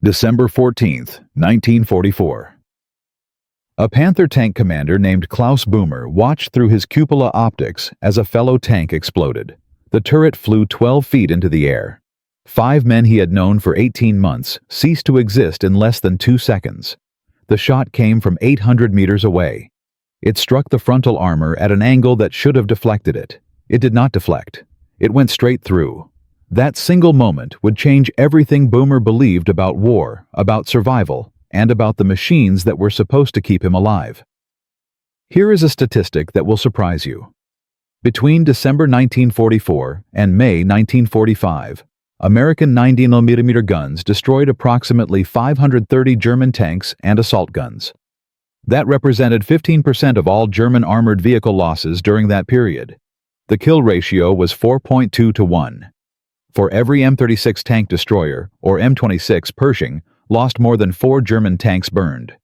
December 14th, 1944. A Panther tank commander named Klaus Boomer watched through his cupola optics as a fellow tank exploded. The turret flew 12 feet into the air. 5 men he had known for 18 months ceased to exist in less than 2 seconds. The shot came from 800 meters away. It struck the frontal armor at an angle that should have deflected it. It did not deflect. It went straight through. That single moment would change everything Boomer believed about war, about survival, and about the machines that were supposed to keep him alive. Here is a statistic that will surprise you. Between December 1944 and May 1945, American 90mm guns destroyed approximately 530 German tanks and assault guns. That represented 15% of all German armored vehicle losses during that period. The kill ratio was 4.2 to 1. For every M36 tank destroyer, or M26 Pershing, lost more than 4 German tanks burned.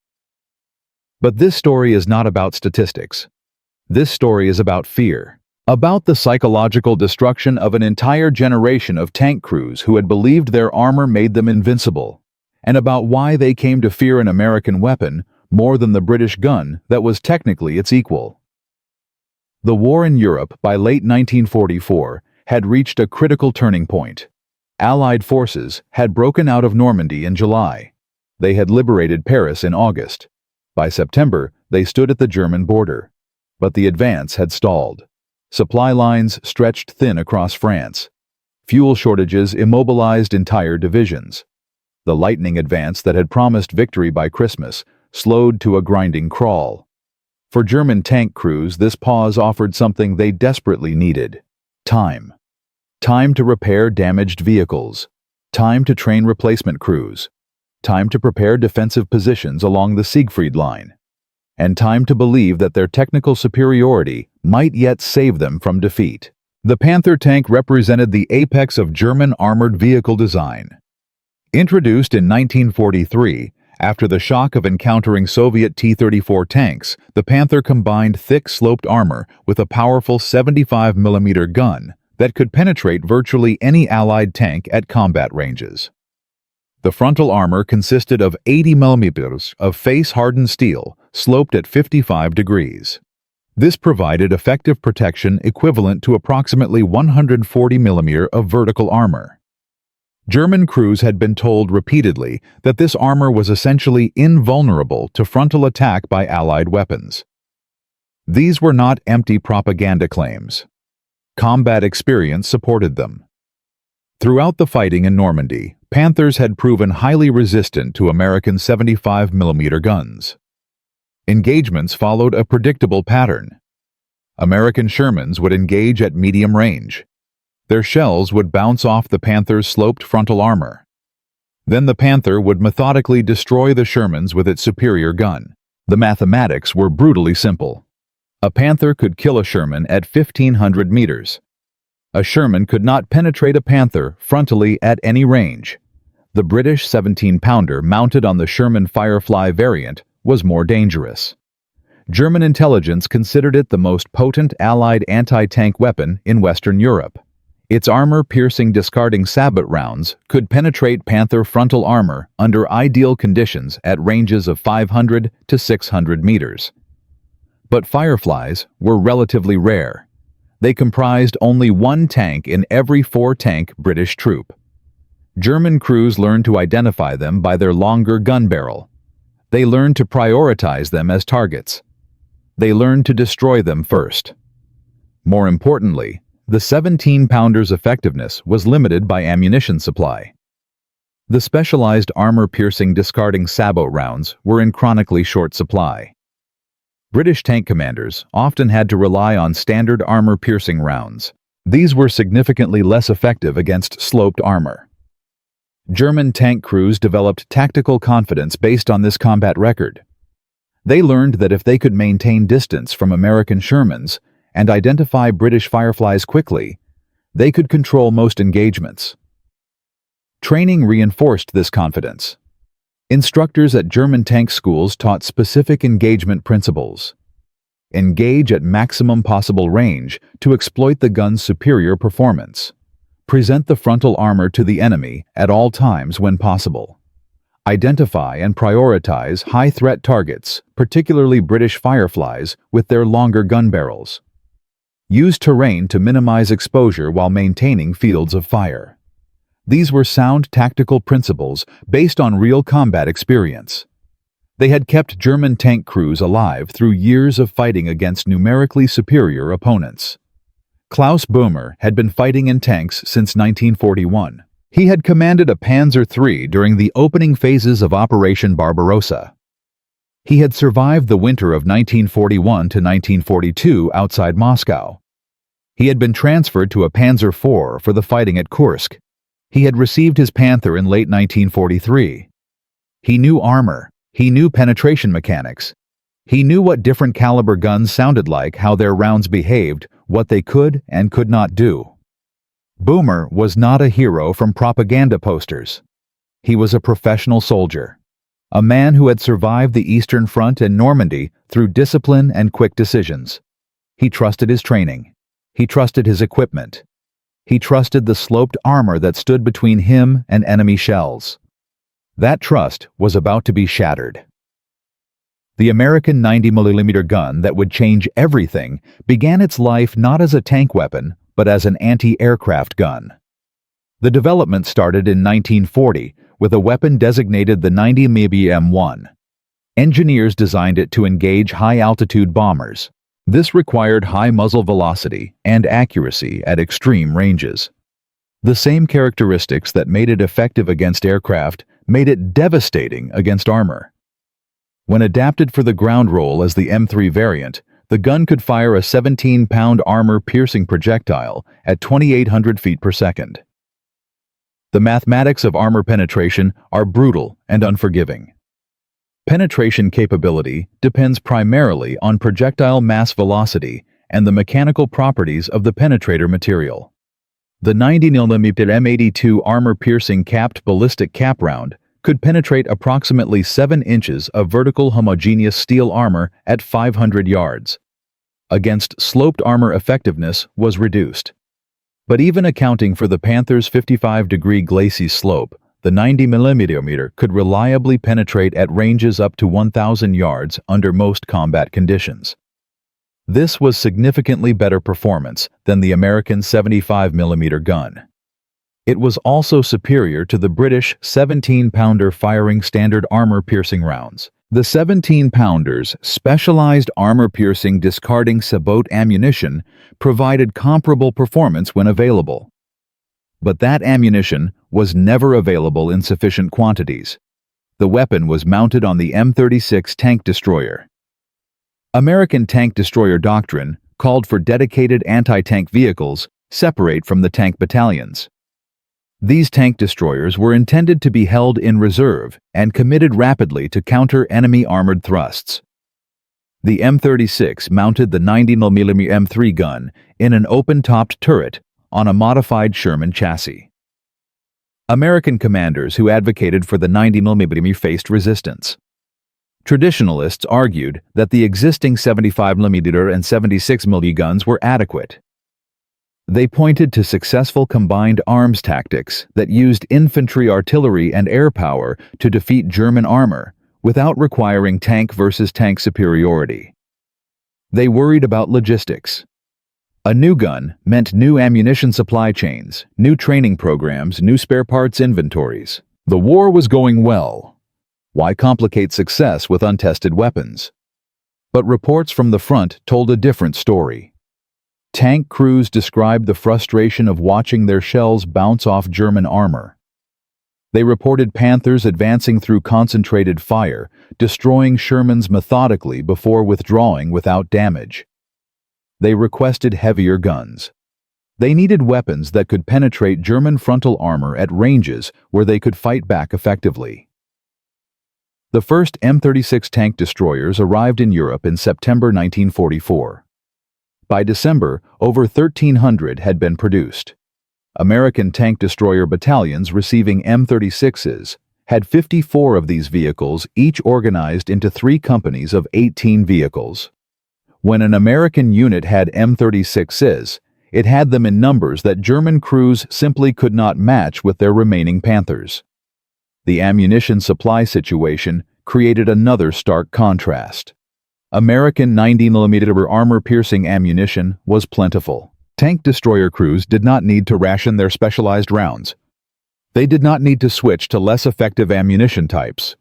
But this story is not about statistics. This story is about fear. About the psychological destruction of an entire generation of tank crews who had believed their armor made them invincible, and about why they came to fear an American weapon more than the British gun that was technically its equal. The war in Europe by late 1944 had reached a critical turning point. Allied forces had broken out of Normandy in July. They had liberated Paris in August. By September, they stood at the German border. But the advance had stalled. Supply lines stretched thin across France. Fuel shortages immobilized entire divisions. The lightning advance that had promised victory by Christmas slowed to a grinding crawl. For German tank crews, this pause offered something they desperately needed: time. Time to repair damaged vehicles. Time to train replacement crews. Time to prepare defensive positions along the Siegfried Line. And time to believe that their technical superiority might yet save them from defeat. The Panther tank represented the apex of German armored vehicle design. Introduced in 1943, after the shock of encountering Soviet T-34 tanks, the Panther combined thick sloped armor with a powerful 75mm gun that could penetrate virtually any Allied tank at combat ranges. The frontal armor consisted of 80mm of face-hardened steel, sloped at 55 degrees. This provided effective protection equivalent to approximately 140mm of vertical armor. German crews had been told repeatedly that this armor was essentially invulnerable to frontal attack by Allied weapons. These were not empty propaganda claims. Combat experience supported them. Throughout the fighting in Normandy, Panthers had proven highly resistant to American 75mm guns. Engagements followed a predictable pattern. American Shermans would engage at medium range. Their shells would bounce off the Panther's sloped frontal armor. Then the Panther would methodically destroy the Shermans with its superior gun. The mathematics were brutally simple. A Panther could kill a Sherman at 1,500 meters. A Sherman could not penetrate a Panther frontally at any range. The British 17-pounder mounted on the Sherman Firefly variant was more dangerous. German intelligence considered it the most potent Allied anti-tank weapon in Western Europe. Its armor-piercing discarding sabot rounds could penetrate Panther frontal armor under ideal conditions at ranges of 500 to 600 meters. But Fireflies were relatively rare. They comprised only 1 tank in every 4-tank British troop. German crews learned to identify them by their longer gun barrel. They learned to prioritize them as targets. They learned to destroy them first. More importantly, the 17-pounder's effectiveness was limited by ammunition supply. The specialized armor-piercing discarding sabot rounds were in chronically short supply. British tank commanders often had to rely on standard armor-piercing rounds. These were significantly less effective against sloped armor. German tank crews developed tactical confidence based on this combat record. They learned that if they could maintain distance from American Shermans and identify British Fireflies quickly, they could control most engagements. Training reinforced this confidence. Instructors at German tank schools taught specific engagement principles. Engage at maximum possible range to exploit the gun's superior performance. Present the frontal armor to the enemy at all times when possible. identify and prioritize high-threat targets, particularly British Fireflies, with their longer gun barrels. Use terrain to minimize exposure while maintaining fields of fire. These were sound tactical principles based on real combat experience. They had kept German tank crews alive through years of fighting against numerically superior opponents. Klaus Böhmer had been fighting in tanks since 1941. He had commanded a Panzer III during the opening phases of Operation Barbarossa. He had survived the winter of 1941 to 1942 outside Moscow. He had been transferred to a Panzer IV for the fighting at Kursk. He had received his Panther in late 1943. He knew armor. He knew penetration mechanics. He knew what different caliber guns sounded like, how their rounds behaved, what they could and could not do. Böhmer was not a hero from propaganda posters. He was a professional soldier. A man who had survived the Eastern Front and Normandy through discipline and quick decisions. He trusted his training. He trusted his equipment. He trusted the sloped armor that stood between him and enemy shells. That trust was about to be shattered. The American 90mm gun that would change everything began its life not as a tank weapon, but as an anti-aircraft gun. The development started in 1940 with a weapon designated the 90mm M1. Engineers designed it to engage high-altitude bombers. This required high muzzle velocity and accuracy at extreme ranges. The same characteristics that made it effective against aircraft made it devastating against armor. When adapted for the ground role as the M3 variant, the gun could fire a 17-pound armor-piercing projectile at 2,800 feet per second. The mathematics of armor penetration are brutal and unforgiving. Penetration capability depends primarily on projectile mass velocity and the mechanical properties of the penetrator material. The 90mm M82 armor-piercing capped ballistic cap round could penetrate approximately 7 inches of vertical homogeneous steel armor at 500 yards. Against sloped armor, effectiveness was reduced. But even accounting for the Panther's 55-degree glacis slope, the 90mm could reliably penetrate at ranges up to 1,000 yards under most combat conditions. This was significantly better performance than the American 75mm gun. It was also superior to the British 17-pounder firing standard armor-piercing rounds. The 17-pounder's specialized armor-piercing discarding sabot ammunition provided comparable performance when available. But that ammunition was never available in sufficient quantities. The weapon was mounted on the M36 tank destroyer. American tank destroyer doctrine called for dedicated anti-tank vehicles separate from the tank battalions. These tank destroyers were intended to be held in reserve and committed rapidly to counter enemy armored thrusts. The M36 mounted the 90mm M3 gun in an open-topped turret on a modified Sherman chassis. American commanders who advocated for the 90mm faced resistance. Traditionalists argued that the existing 75mm and 76mm guns were adequate. They pointed to successful combined arms tactics that used infantry, artillery, and air power to defeat German armor without requiring tank versus tank superiority. They worried about logistics. A new gun meant new ammunition supply chains, new training programs, new spare parts inventories. The war was going well. Why complicate success with untested weapons? But reports from the front told a different story. Tank crews described the frustration of watching their shells bounce off German armor. They reported Panthers advancing through concentrated fire, destroying Shermans methodically before withdrawing without damage. They requested heavier guns. They needed weapons that could penetrate German frontal armor at ranges where they could fight back effectively. The first M36 tank destroyers arrived in Europe in September 1944. By December, over 1,300 had been produced. American tank destroyer battalions receiving M36s had 54 of these vehicles, each organized into 3 companies of 18 vehicles. When an American unit had M36s, it had them in numbers that German crews simply could not match with their remaining Panthers. The ammunition supply situation created another stark contrast. American 90mm armor-piercing ammunition was plentiful. Tank destroyer crews did not need to ration their specialized rounds. They did not need to switch to less effective ammunition types.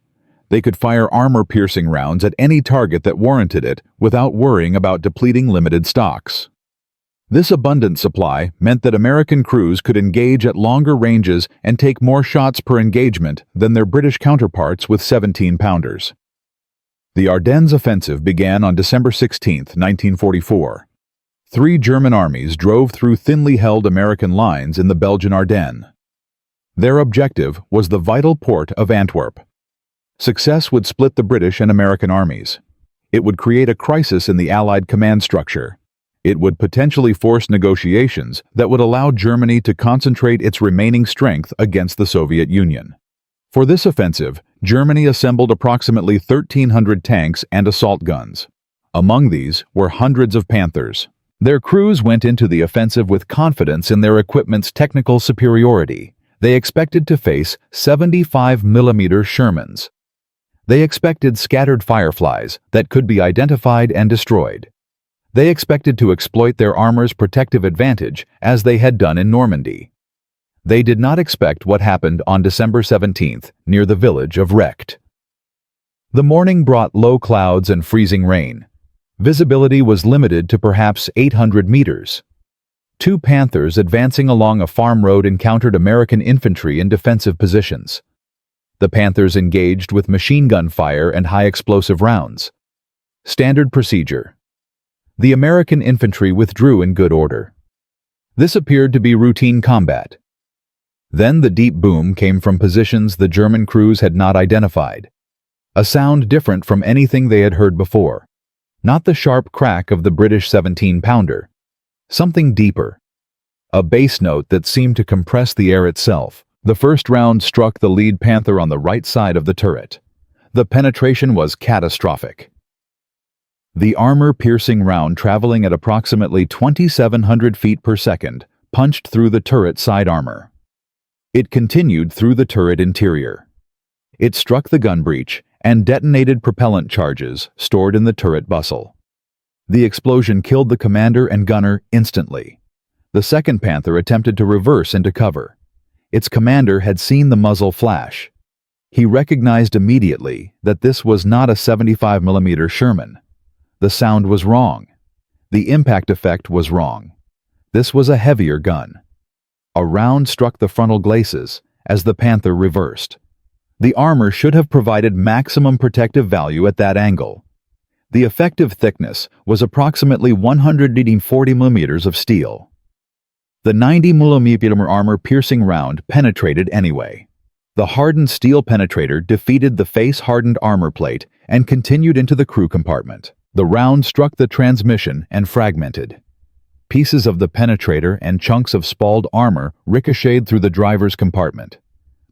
They could fire armor-piercing rounds at any target that warranted it without worrying about depleting limited stocks. This abundant supply meant that American crews could engage at longer ranges and take more shots per engagement than their British counterparts with 17-pounders. The Ardennes offensive began on December 16, 1944. 3 German armies drove through thinly held American lines in the Belgian Ardennes. Their objective was the vital port of Antwerp. Success would split the British and American armies. It would create a crisis in the Allied command structure. It would potentially force negotiations that would allow Germany to concentrate its remaining strength against the Soviet Union. For this offensive, Germany assembled approximately 1,300 tanks and assault guns. Among these were hundreds of Panthers. Their crews went into the offensive with confidence in their equipment's technical superiority. They expected to face 75mm Shermans. They expected scattered fireflies that could be identified and destroyed. They expected to exploit their armor's protective advantage as they had done in Normandy. They did not expect what happened on December 17th near the village of Recht. The morning brought low clouds and freezing rain. Visibility was limited to perhaps 800 meters. 2 Panthers advancing along a farm road encountered American infantry in defensive positions. The Panthers engaged with machine gun fire and high explosive rounds. Standard procedure. The American infantry withdrew in good order. This appeared to be routine combat. Then the deep boom came from positions the German crews had not identified. A sound different from anything they had heard before. Not the sharp crack of the British 17-pounder. Something deeper. A bass note that seemed to compress the air itself. The first round struck the lead Panther on the right side of the turret. The penetration was catastrophic. The armor-piercing round, traveling at approximately 2,700 feet per second, punched through the turret side armor. It continued through the turret interior. It struck the gun breech and detonated propellant charges stored in the turret bustle. The explosion killed the commander and gunner instantly. The second Panther attempted to reverse into cover. Its commander had seen the muzzle flash. He recognized immediately that this was not a 75mm Sherman. The sound was wrong. The impact effect was wrong. This was a heavier gun. A round struck the frontal glacis as the Panther reversed. The armor should have provided maximum protective value at that angle. The effective thickness was approximately 140mm of steel. The 90mm armor-piercing round penetrated anyway. The hardened steel penetrator defeated the face-hardened armor plate and continued into the crew compartment. The round struck the transmission and fragmented. Pieces of the penetrator and chunks of spalled armor ricocheted through the driver's compartment.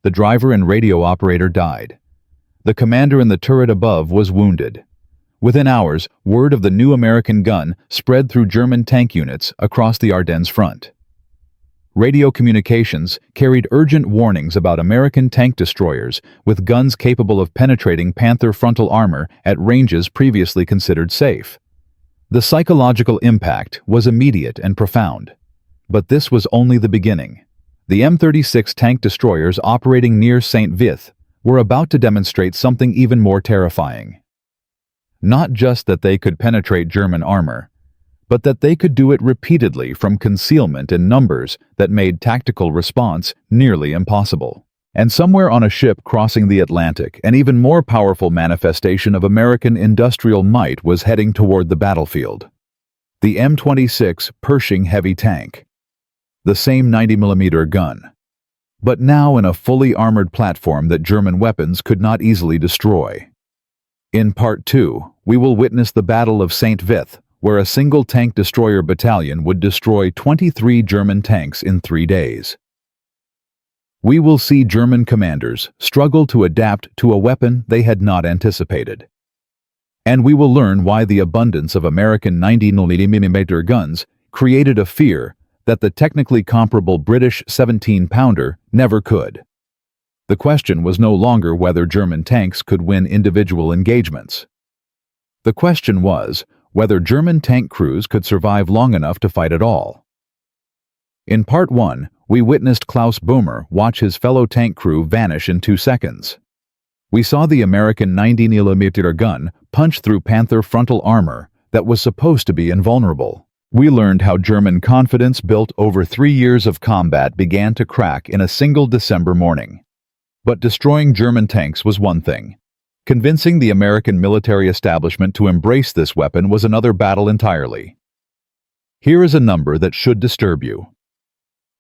The driver and radio operator died. The commander in the turret above was wounded. Within hours, word of the new American gun spread through German tank units across the Ardennes front. Radio communications carried urgent warnings about American tank destroyers with guns capable of penetrating Panther frontal armor at ranges previously considered safe. The psychological impact was immediate and profound. But this was only the beginning. The M36 tank destroyers operating near St. Vith were about to demonstrate something even more terrifying. Not just that they could penetrate German armor, but that they could do it repeatedly from concealment in numbers that made tactical response nearly impossible. And somewhere on a ship crossing the Atlantic, an even more powerful manifestation of American industrial might was heading toward the battlefield. The M26 Pershing heavy tank. The same 90mm gun. But now in a fully armored platform that German weapons could not easily destroy. In Part 2, we will witness the Battle of St. Vith, where a single tank destroyer battalion would destroy 23 German tanks in 3 days. We will see German commanders struggle to adapt to a weapon they had not anticipated. And we will learn why the abundance of American 90mm guns created a fear that the technically comparable British 17-pounder never could. The question was no longer whether German tanks could win individual engagements. The question was whether German tank crews could survive long enough to fight at all. In Part 1, we witnessed Klaus Böhmer watch his fellow tank crew vanish in 2 seconds. We saw the American 90mm gun punch through Panther frontal armor that was supposed to be invulnerable. We learned how German confidence built over 3 years of combat began to crack in a single December morning. But destroying German tanks was one thing. Convincing the American military establishment to embrace this weapon was another battle entirely. Here is a number that should disturb you.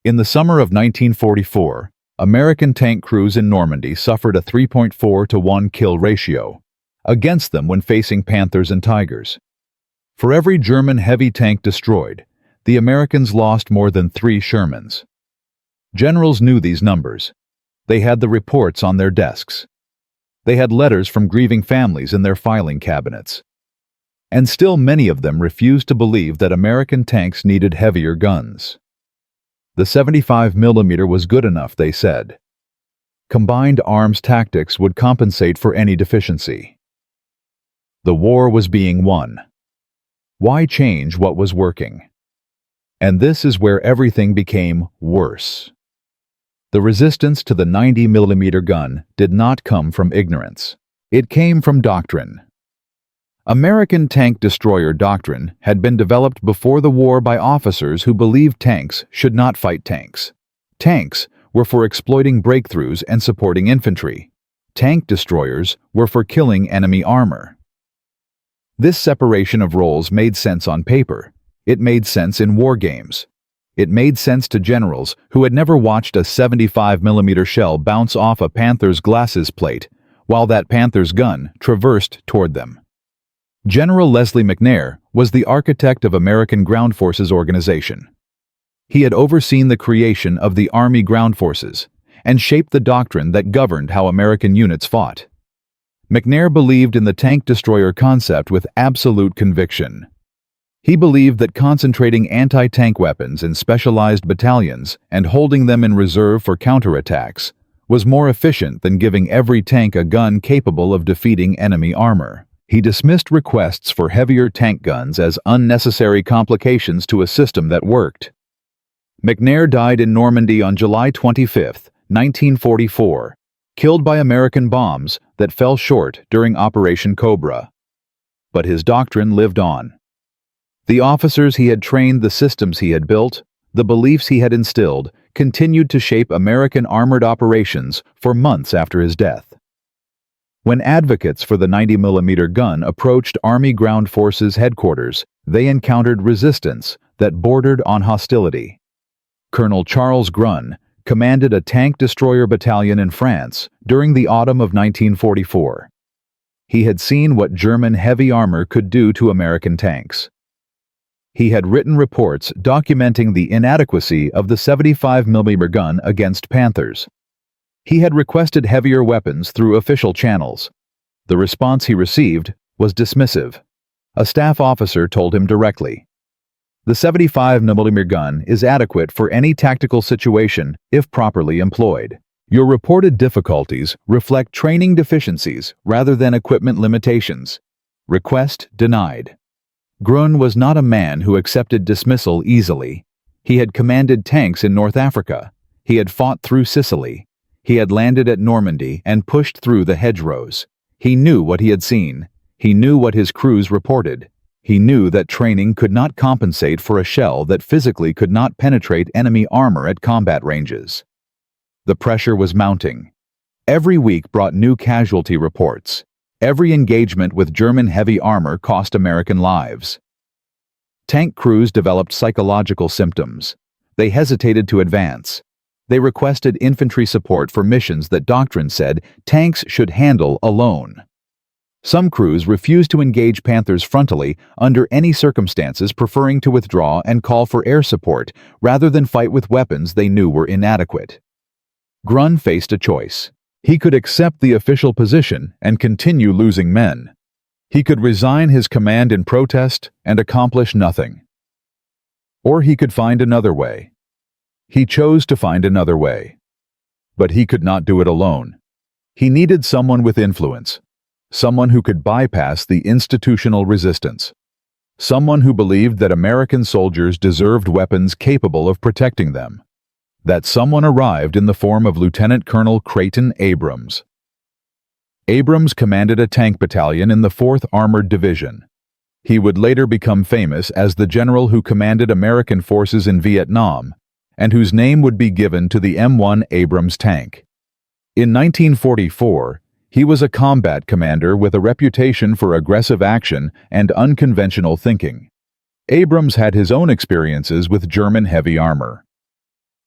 In the summer of 1944, American tank crews in Normandy suffered a 3.4 to 1 kill ratio against them when facing Panthers and Tigers. For every German heavy tank destroyed, the Americans lost more than 3 Shermans. Generals knew these numbers. They had the reports on their desks. They had letters from grieving families in their filing cabinets. And still many of them refused to believe that American tanks needed heavier guns. The 75mm was good enough, they said. Combined arms tactics would compensate for any deficiency. The war was being won. Why change what was working? And this is where everything became worse. The resistance to the 90mm gun did not come from ignorance. It came from doctrine. American tank destroyer doctrine had been developed before the war by officers who believed tanks should not fight tanks. Tanks were for exploiting breakthroughs and supporting infantry. Tank destroyers were for killing enemy armor. This separation of roles made sense on paper. It made sense in war games. It made sense to generals who had never watched a 75mm shell bounce off a Panther's glasses plate while that Panther's gun traversed toward them. General Leslie McNair was the architect of American Ground Forces organization. He had overseen the creation of the Army Ground Forces and shaped the doctrine that governed how American units fought. McNair believed in the tank destroyer concept with absolute conviction. He believed that concentrating anti-tank weapons in specialized battalions and holding them in reserve for counterattacks was more efficient than giving every tank a gun capable of defeating enemy armor. He dismissed requests for heavier tank guns as unnecessary complications to a system that worked. McNair died in Normandy on July 25, 1944, killed by American bombs that fell short during Operation Cobra. But his doctrine lived on. The officers he had trained, the systems he had built, the beliefs he had instilled, continued to shape American armored operations for months after his death. When advocates for the 90mm gun approached Army Ground Forces headquarters, they encountered resistance that bordered on hostility. Colonel Charles Grun commanded a tank destroyer battalion in France during the autumn of 1944. He had seen what German heavy armor could do to American tanks. He had written reports documenting the inadequacy of the 75mm gun against Panthers. He had requested heavier weapons through official channels. The response he received was dismissive. A staff officer told him directly, "The 75mm gun is adequate for any tactical situation if properly employed. Your reported difficulties reflect training deficiencies rather than equipment limitations. Request denied." Grun was not a man who accepted dismissal easily. He had commanded tanks in North Africa. He had fought through Sicily. He had landed at Normandy and pushed through the hedgerows. He knew what he had seen. He knew what his crews reported. He knew that training could not compensate for a shell that physically could not penetrate enemy armor at combat ranges. The pressure was mounting. Every week brought new casualty reports. Every engagement with German heavy armor cost American lives. Tank crews developed psychological symptoms. They hesitated to advance. They requested infantry support for missions that doctrine said tanks should handle alone. Some crews refused to engage Panthers frontally under any circumstances, preferring to withdraw and call for air support rather than fight with weapons they knew were inadequate. Grun faced a choice. He could accept the official position and continue losing men. He could resign his command in protest and accomplish nothing. Or he could find another way. He chose to find another way. But he could not do it alone. He needed someone with influence, someone who could bypass the institutional resistance, someone who believed that American soldiers deserved weapons capable of protecting them. That someone arrived in the form of Lieutenant Colonel Creighton Abrams. Abrams commanded a tank battalion in the 4th Armored Division. He would later become famous as the general who commanded American forces in Vietnam, and whose name would be given to the M1 Abrams tank. In 1944, he was a combat commander with a reputation for aggressive action and unconventional thinking. Abrams had his own experiences with German heavy armor.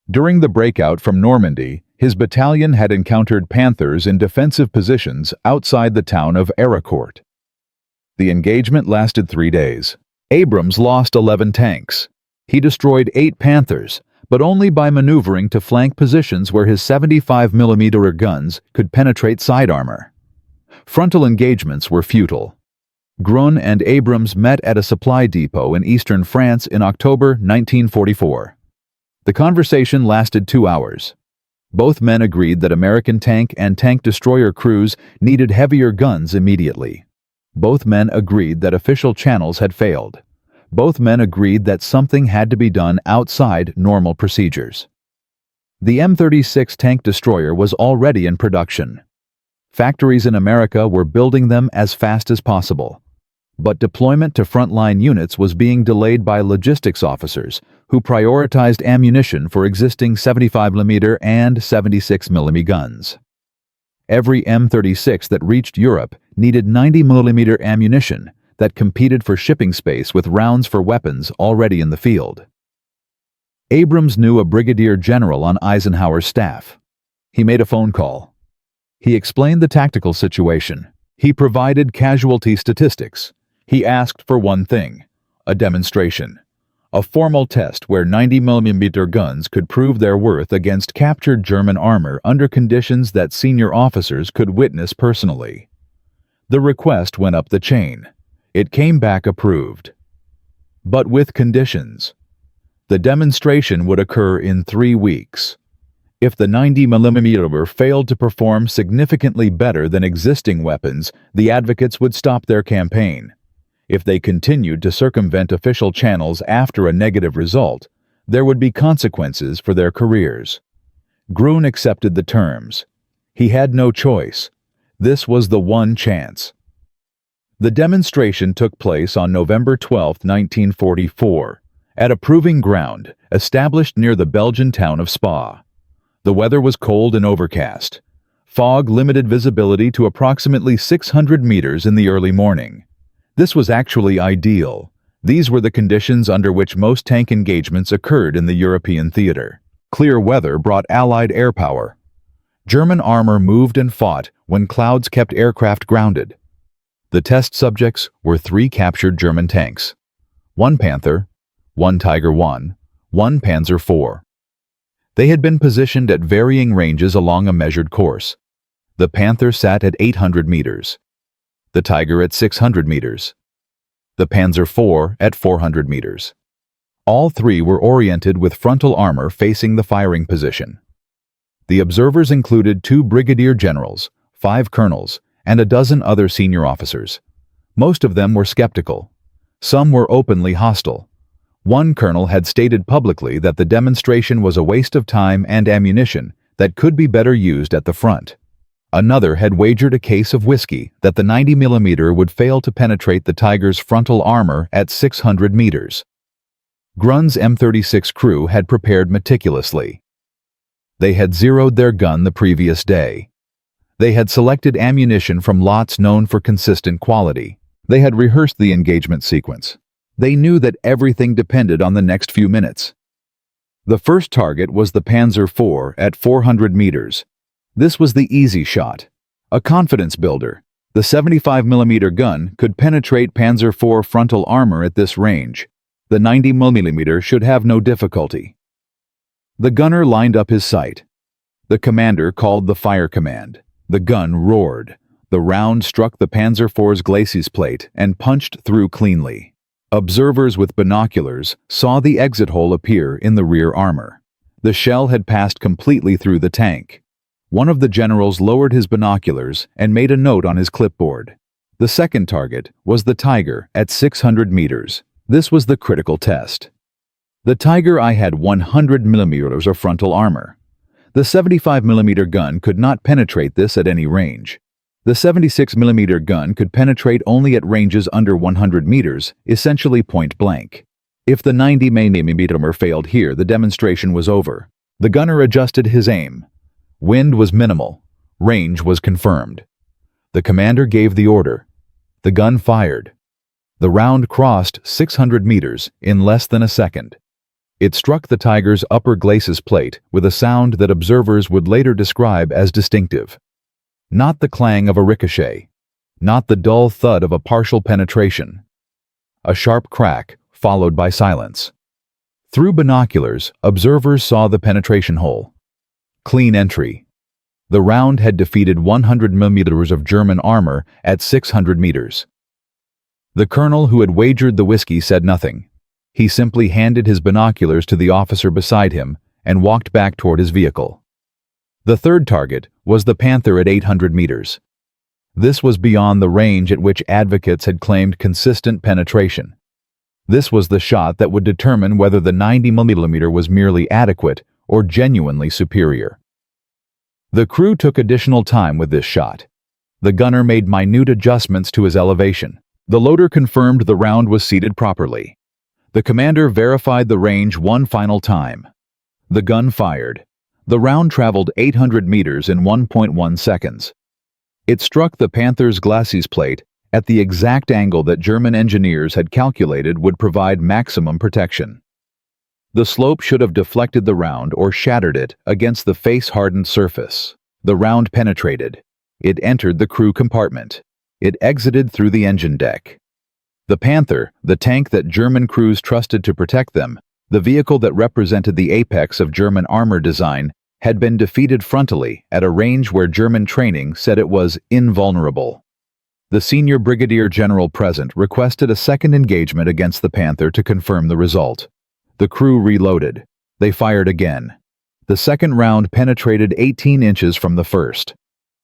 During the breakout from Normandy, his battalion had encountered Panthers in defensive positions outside the town of Ericourt. The engagement lasted 3 days. Abrams lost 11 tanks. He destroyed 8 Panthers, but only by maneuvering to flank positions where his 75mm guns could penetrate side armor. Frontal engagements were futile. Grun and Abrams met at a supply depot in eastern France in October 1944. The conversation lasted 2 hours. Both men agreed that American tank and tank destroyer crews needed heavier guns immediately. Both men agreed that official channels had failed. Both men agreed that something had to be done outside normal procedures. The M36 tank destroyer was already in production. Factories in America were building them as fast as possible. But deployment to frontline units was being delayed by logistics officers who prioritized ammunition for existing 75mm and 76mm guns. Every M36 that reached Europe needed 90mm ammunition that competed for shipping space with rounds for weapons already in the field. Abrams knew a brigadier general on Eisenhower's staff. He made a phone call. He explained the tactical situation. He provided casualty statistics. He asked for one thing: a demonstration. A formal test where 90mm guns could prove their worth against captured German armor under conditions that senior officers could witness personally. The request went up the chain. It came back approved. But with conditions. The demonstration would occur in 3 weeks. If the 90mm failed to perform significantly better than existing weapons, the advocates would stop their campaign. If they continued to circumvent official channels after a negative result, there would be consequences for their careers. Grun accepted the terms. He had no choice. This was the one chance. The demonstration took place on November 12, 1944, at a proving ground established near the Belgian town of Spa. The weather was cold and overcast. Fog limited visibility to approximately 600 meters in the early morning. This was actually ideal. These were the conditions under which most tank engagements occurred in the European theater. Clear weather brought Allied air power. German armor moved and fought when clouds kept aircraft grounded. The test subjects were 3 captured German tanks: 1 Panther, 1 Tiger I, 1 Panzer IV. They had been positioned at varying ranges along a measured course. The Panther sat at 800 meters. The Tiger at 600 meters. The Panzer IV at 400 meters. All 3 were oriented with frontal armor facing the firing position. The observers included 2 brigadier generals, 5 colonels, and a dozen other senior officers. Most of them were skeptical. Some were openly hostile. One colonel had stated publicly that the demonstration was a waste of time and ammunition that could be better used at the front. Another had wagered a case of whiskey that the 90mm would fail to penetrate the Tiger's frontal armor at 600 meters. Grun's M36 crew had prepared meticulously. They had zeroed their gun the previous day. They had selected ammunition from lots known for consistent quality. They had rehearsed the engagement sequence. They knew that everything depended on the next few minutes. The first target was the Panzer IV at 400 meters. This was the easy shot, a confidence builder. The 75mm gun could penetrate Panzer IV frontal armor at this range. The 90mm should have no difficulty. The gunner lined up his sight. The commander called the fire command. The gun roared. The round struck the Panzer IV's glacis plate and punched through cleanly. Observers with binoculars saw the exit hole appear in the rear armor. The shell had passed completely through the tank. One of the generals lowered his binoculars and made a note on his clipboard. The second target was the Tiger at 600 meters. This was the critical test. The Tiger I had 100 millimeters of frontal armor. The 75 millimeter gun could not penetrate this at any range. The 76 millimeter gun could penetrate only at ranges under 100 meters, essentially point blank. If the 90 millimeter failed here, the demonstration was over. The gunner adjusted his aim. Wind was minimal. Range was confirmed. The commander gave the order. The gun fired. The round crossed 600 meters in less than a second. It struck the Tiger's upper glacis plate with a sound that observers would later describe as distinctive. Not the clang of a ricochet. Not the dull thud of a partial penetration. A sharp crack, followed by silence. Through binoculars, observers saw the penetration hole. Clean entry. The round had defeated 100 millimeters of German armor at 600 meters. The colonel who had wagered the whiskey said nothing. He simply handed his binoculars to the officer beside him and walked back toward his vehicle. The third target was the Panther at 800 meters. This was beyond the range at which advocates had claimed consistent penetration. This was the shot that would determine whether the 90 millimeter was merely adequate or genuinely superior. The crew took additional time with this shot. The gunner made minute adjustments to his elevation. The loader confirmed the round was seated properly. The commander verified the range one final time. The gun fired. The round traveled 800 meters in 1.1 seconds. It struck the Panther's glacis plate at the exact angle that German engineers had calculated would provide maximum protection. The slope should have deflected the round or shattered it against the face-hardened surface. The round penetrated. It entered the crew compartment. It exited through the engine deck. The Panther, the tank that German crews trusted to protect them, the vehicle that represented the apex of German armor design, had been defeated frontally at a range where German training said it was invulnerable. The senior brigadier general present requested a second engagement against the Panther to confirm the result. The crew reloaded. They fired again. The second round penetrated 18 inches from the first.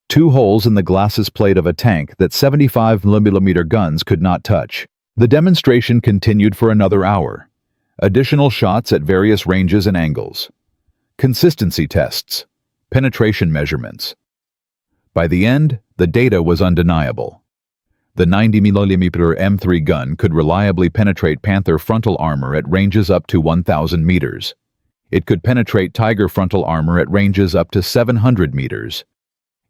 2 holes in the glacis plate of a tank that 75 millimeter guns could not touch. The demonstration continued for another hour. Additional shots at various ranges and angles. Consistency tests. Penetration measurements. By the end, the data was undeniable. The 90 millimeter M3 gun could reliably penetrate Panther frontal armor at ranges up to 1,000 meters. It could penetrate Tiger frontal armor at ranges up to 700 meters.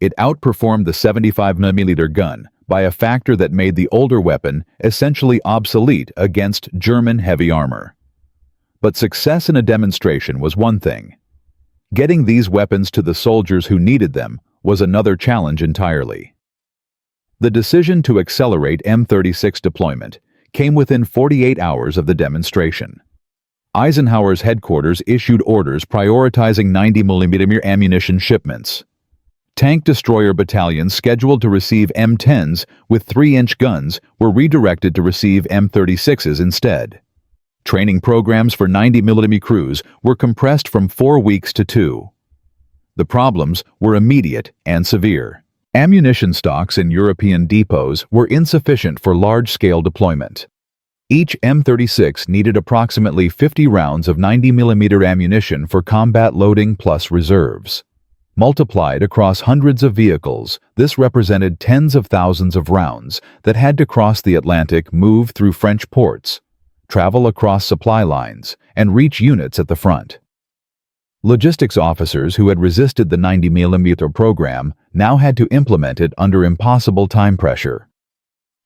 It outperformed the 75 millimeter gun by a factor that made the older weapon essentially obsolete against German heavy armor. But success in a demonstration was one thing. Getting these weapons to the soldiers who needed them was another challenge entirely. The decision to accelerate M36 deployment came within 48 hours of the demonstration. Eisenhower's headquarters issued orders prioritizing 90 millimeter ammunition shipments. Tank destroyer battalions scheduled to receive M10s with 3-inch guns were redirected to receive M36s instead. Training programs for 90 millimeter crews were compressed from 4 weeks to 2. The problems were immediate and severe. Ammunition stocks in European depots were insufficient for large-scale deployment. Each M36 needed approximately 50 rounds of 90 millimeter ammunition for combat loading plus reserves. Multiplied across hundreds of vehicles, this represented tens of thousands of rounds that had to cross the Atlantic, move through French ports, travel across supply lines, and reach units at the front. Logistics officers who had resisted the 90 millimeter program now had to implement it under impossible time pressure.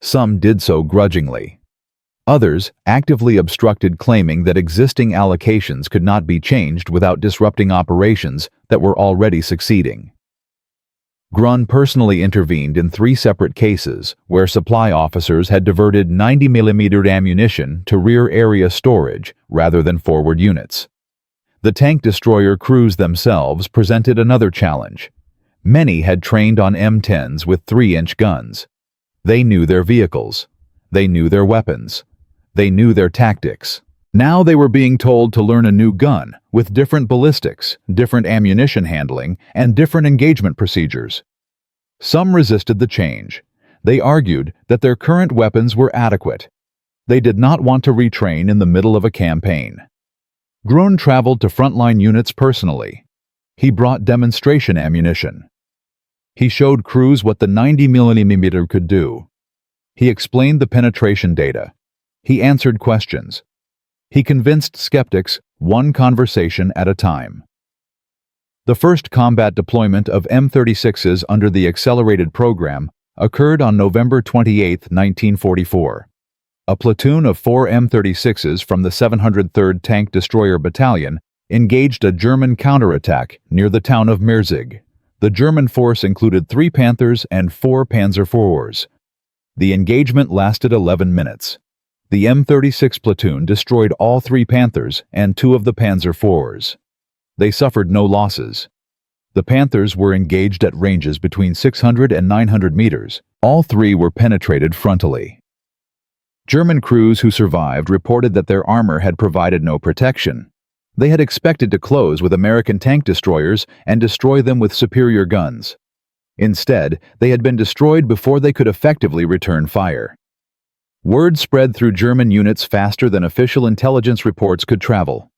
Some did so grudgingly. Others actively obstructed, claiming that existing allocations could not be changed without disrupting operations that were already succeeding. Grun personally intervened in 3 separate cases where supply officers had diverted 90 millimeter ammunition to rear area storage rather than forward units. The tank destroyer crews themselves presented another challenge. Many had trained on M10s with 3-inch guns. They knew their vehicles. They knew their weapons. They knew their tactics. Now they were being told to learn a new gun with different ballistics, different ammunition handling, and different engagement procedures. Some resisted the change. They argued that their current weapons were adequate. They did not want to retrain in the middle of a campaign. Groen traveled to frontline units personally. He brought demonstration ammunition. He showed crews what the 90mm could do. He explained the penetration data. He answered questions. He convinced skeptics, one conversation at a time. The first combat deployment of M36s under the accelerated program occurred on November 28, 1944. A platoon of 4 M36s from the 703rd Tank Destroyer Battalion engaged a German counterattack near the town of Merzig. The German force included 3 Panthers and 4 Panzer IVs. The engagement lasted 11 minutes. The M36 platoon destroyed all 3 Panthers and 2 of the Panzer IVs. They suffered no losses. The Panthers were engaged at ranges between 600 and 900 meters. All 3 were penetrated frontally. German crews who survived reported that their armor had provided no protection. They had expected to close with American tank destroyers and destroy them with superior guns. Instead, they had been destroyed before they could effectively return fire. Word spread through German units faster than official intelligence reports could travel.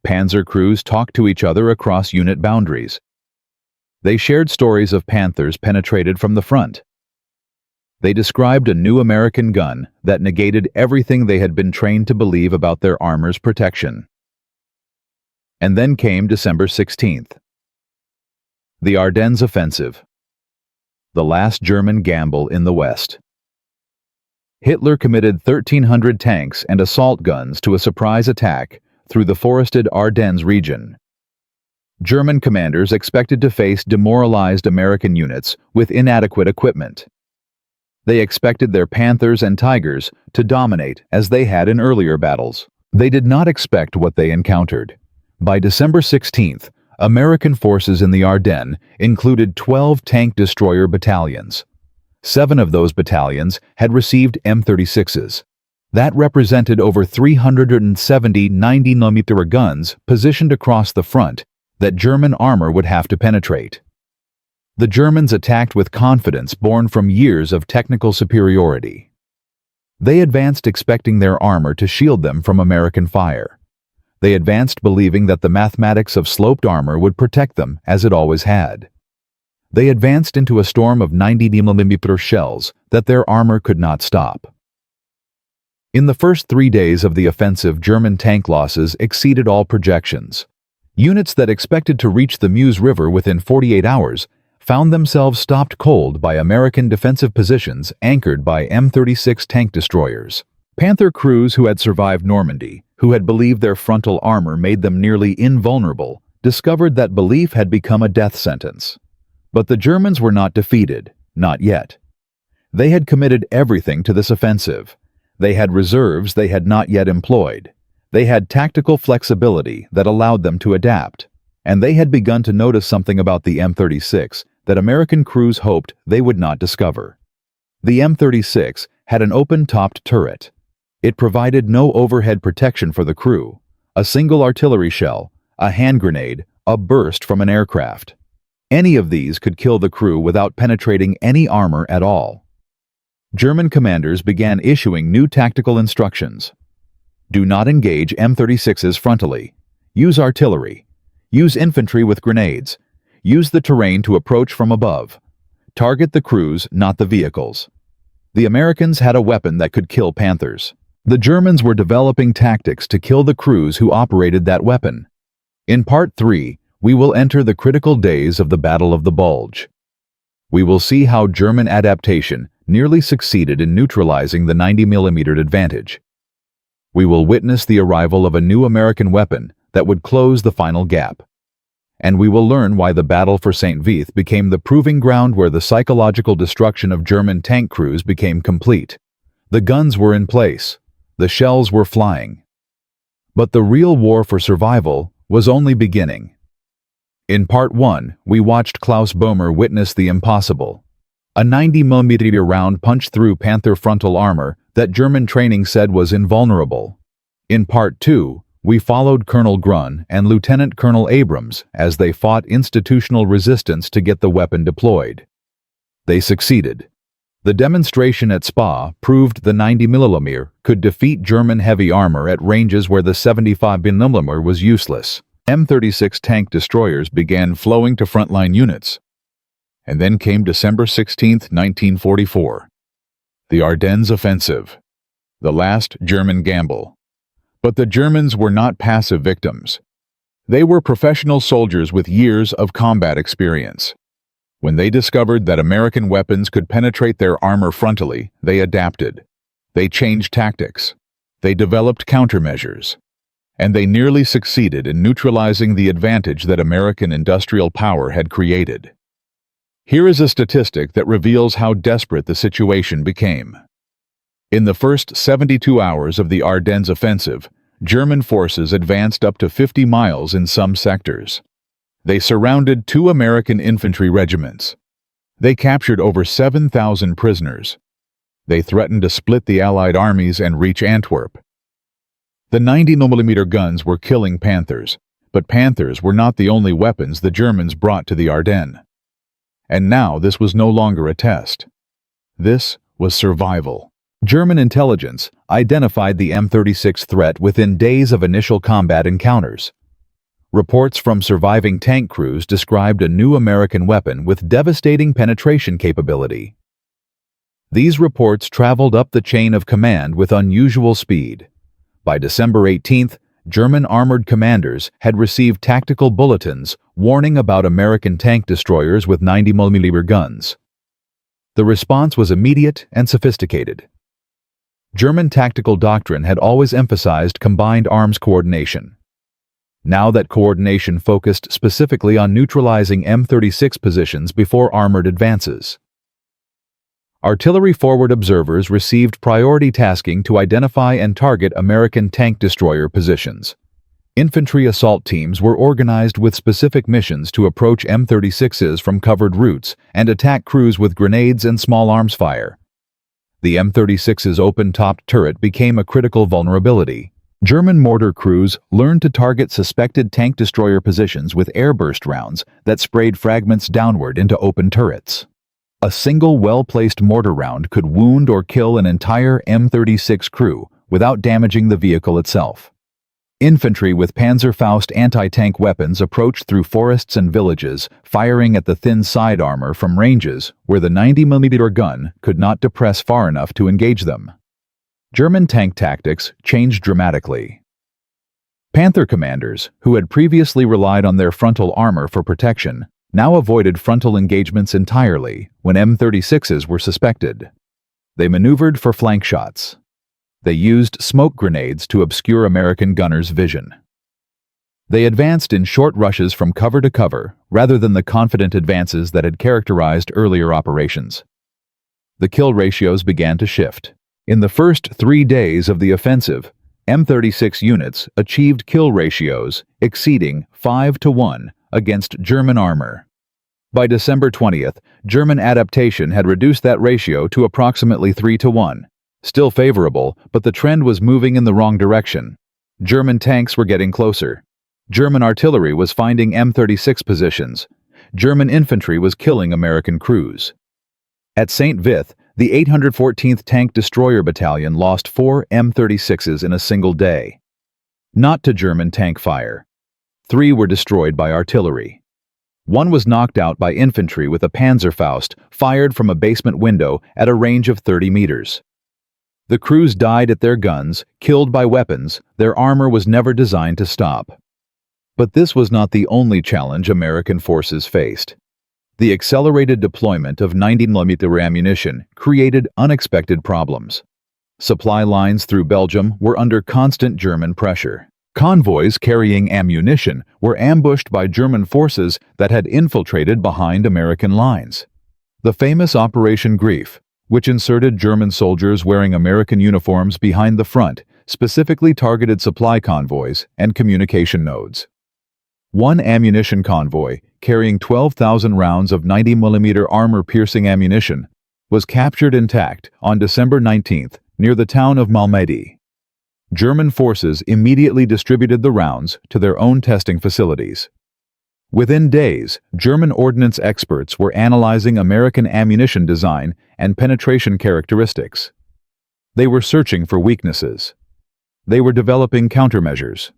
Panzer crews talked to each other across unit boundaries. They shared stories of Panthers penetrated from the front. They described a new American gun that negated everything they had been trained to believe about their armor's protection. And then came December 16th. The Ardennes Offensive. The last German gamble in the West. Hitler committed 1,300 tanks and assault guns to a surprise attack through the forested Ardennes region. German commanders expected to face demoralized American units with inadequate equipment. They expected their Panthers and Tigers to dominate as they had in earlier battles. They did not expect what they encountered. By December 16th, American forces in the Ardennes included 12 tank destroyer battalions. 7 of those battalions had received M36s. That represented over 370 90mm guns positioned across the front that German armor would have to penetrate. The Germans attacked with confidence born from years of technical superiority. They advanced expecting their armor to shield them from American fire. They advanced believing that the mathematics of sloped armor would protect them as it always had. They advanced into a storm of 90mm shells that their armor could not stop. In the first 3 days of the offensive, German tank losses exceeded all projections. Units that expected to reach the Meuse River within 48 hours found themselves stopped cold by American defensive positions anchored by M36 tank destroyers. Panther crews who had survived Normandy, who had believed their frontal armor made them nearly invulnerable, discovered that belief had become a death sentence. But the Germans were not defeated, not yet. They had committed everything to this offensive. They had reserves they had not yet employed. They had tactical flexibility that allowed them to adapt. And they had begun to notice something about the M36 that American crews hoped they would not discover. The M36 had an open-topped turret. It provided no overhead protection for the crew. A single artillery shell, a hand grenade, a burst from an aircraft. Any of these could kill the crew without penetrating any armor at all. German commanders began issuing new tactical instructions. Do not engage M36s frontally. Use artillery. Use infantry with grenades. Use the terrain to approach from above. Target the crews, not the vehicles. The Americans had a weapon that could kill Panthers. The Germans were developing tactics to kill the crews who operated that weapon. In Part 3, we will enter the critical days of the Battle of the Bulge. We will see how German adaptation nearly succeeded in neutralizing the 90mm advantage. We will witness the arrival of a new American weapon that would close the final gap. And we will learn why the battle for St. Vith became the proving ground where the psychological destruction of German tank crews became complete. The guns were in place. The shells were flying. But the real war for survival was only beginning. In Part 1, we watched Klaus Boehmer witness the impossible. A 90mm round punched through Panther frontal armor that German training said was invulnerable. In Part 2, we followed Colonel Grun and Lieutenant Colonel Abrams as they fought institutional resistance to get the weapon deployed. They succeeded. The demonstration at Spa proved the 90mm could defeat German heavy armor at ranges where the 75mm was useless. M36 tank destroyers began flowing to frontline units. And then came December 16, 1944. The Ardennes Offensive. The last German gamble. But the Germans were not passive victims. They were professional soldiers with years of combat experience. When they discovered that American weapons could penetrate their armor frontally, they adapted. They changed tactics. They developed countermeasures. And they nearly succeeded in neutralizing the advantage that American industrial power had created. Here is a statistic that reveals how desperate the situation became. In the first 72 hours of the Ardennes offensive, German forces advanced up to 50 miles in some sectors. They surrounded 2 American infantry regiments. They captured over 7,000 prisoners. They threatened to split the Allied armies and reach Antwerp. The 90mm guns were killing Panthers, but Panthers were not the only weapons the Germans brought to the Ardennes. And now this was no longer a test. This was survival. German intelligence identified the M36 threat within days of initial combat encounters. Reports from surviving tank crews described a new American weapon with devastating penetration capability. These reports traveled up the chain of command with unusual speed. By December 18th, German armored commanders had received tactical bulletins warning about American tank destroyers with 90mm guns. The response was immediate and sophisticated. German tactical doctrine had always emphasized combined arms coordination. Now that coordination focused specifically on neutralizing M36 positions before armored advances. Artillery forward observers received priority tasking to identify and target American tank destroyer positions. Infantry assault teams were organized with specific missions to approach M36s from covered routes and attack crews with grenades and small arms fire. The M36's open-topped turret became a critical vulnerability. German mortar crews learned to target suspected tank destroyer positions with airburst rounds that sprayed fragments downward into open turrets. A single well-placed mortar round could wound or kill an entire M36 crew without damaging the vehicle itself. Infantry with Panzerfaust anti-tank weapons approached through forests and villages, firing at the thin side armor from ranges where the 90mm gun could not depress far enough to engage them. German tank tactics changed dramatically. Panther commanders, who had previously relied on their frontal armor for protection, now avoided frontal engagements entirely when M36s were suspected. They maneuvered for flank shots. They used smoke grenades to obscure American gunners' vision. They advanced in short rushes from cover to cover rather than the confident advances that had characterized earlier operations. The kill ratios began to shift. In the first 3 days of the offensive, M36 units achieved kill ratios exceeding 5-to-1 against German armor. By December 20th, German adaptation had reduced that ratio to approximately 3-to-1. Still favorable, but the trend was moving in the wrong direction. German tanks were getting closer. German artillery was finding M36 positions. German infantry was killing American crews. At St. Vith, the 814th Tank Destroyer Battalion lost 4 M36s in a single day. Not to German tank fire. 3 were destroyed by artillery. 1 was knocked out by infantry with a Panzerfaust fired from a basement window at a range of 30 meters. The crews died at their guns, killed by weapons their armor was never designed to stop. But this was not the only challenge American forces faced. The accelerated deployment of 90mm ammunition created unexpected problems. Supply lines through Belgium were under constant German pressure. Convoys carrying ammunition were ambushed by German forces that had infiltrated behind American lines. The famous Operation Grief, which inserted German soldiers wearing American uniforms behind the front, specifically targeted supply convoys and communication nodes. One ammunition convoy, carrying 12,000 rounds of 90mm armor-piercing ammunition, was captured intact on December 19th near the town of Malmedy. German forces immediately distributed the rounds to their own testing facilities. Within days, German ordnance experts were analyzing American ammunition design and penetration characteristics. They were searching for weaknesses. They were developing countermeasures.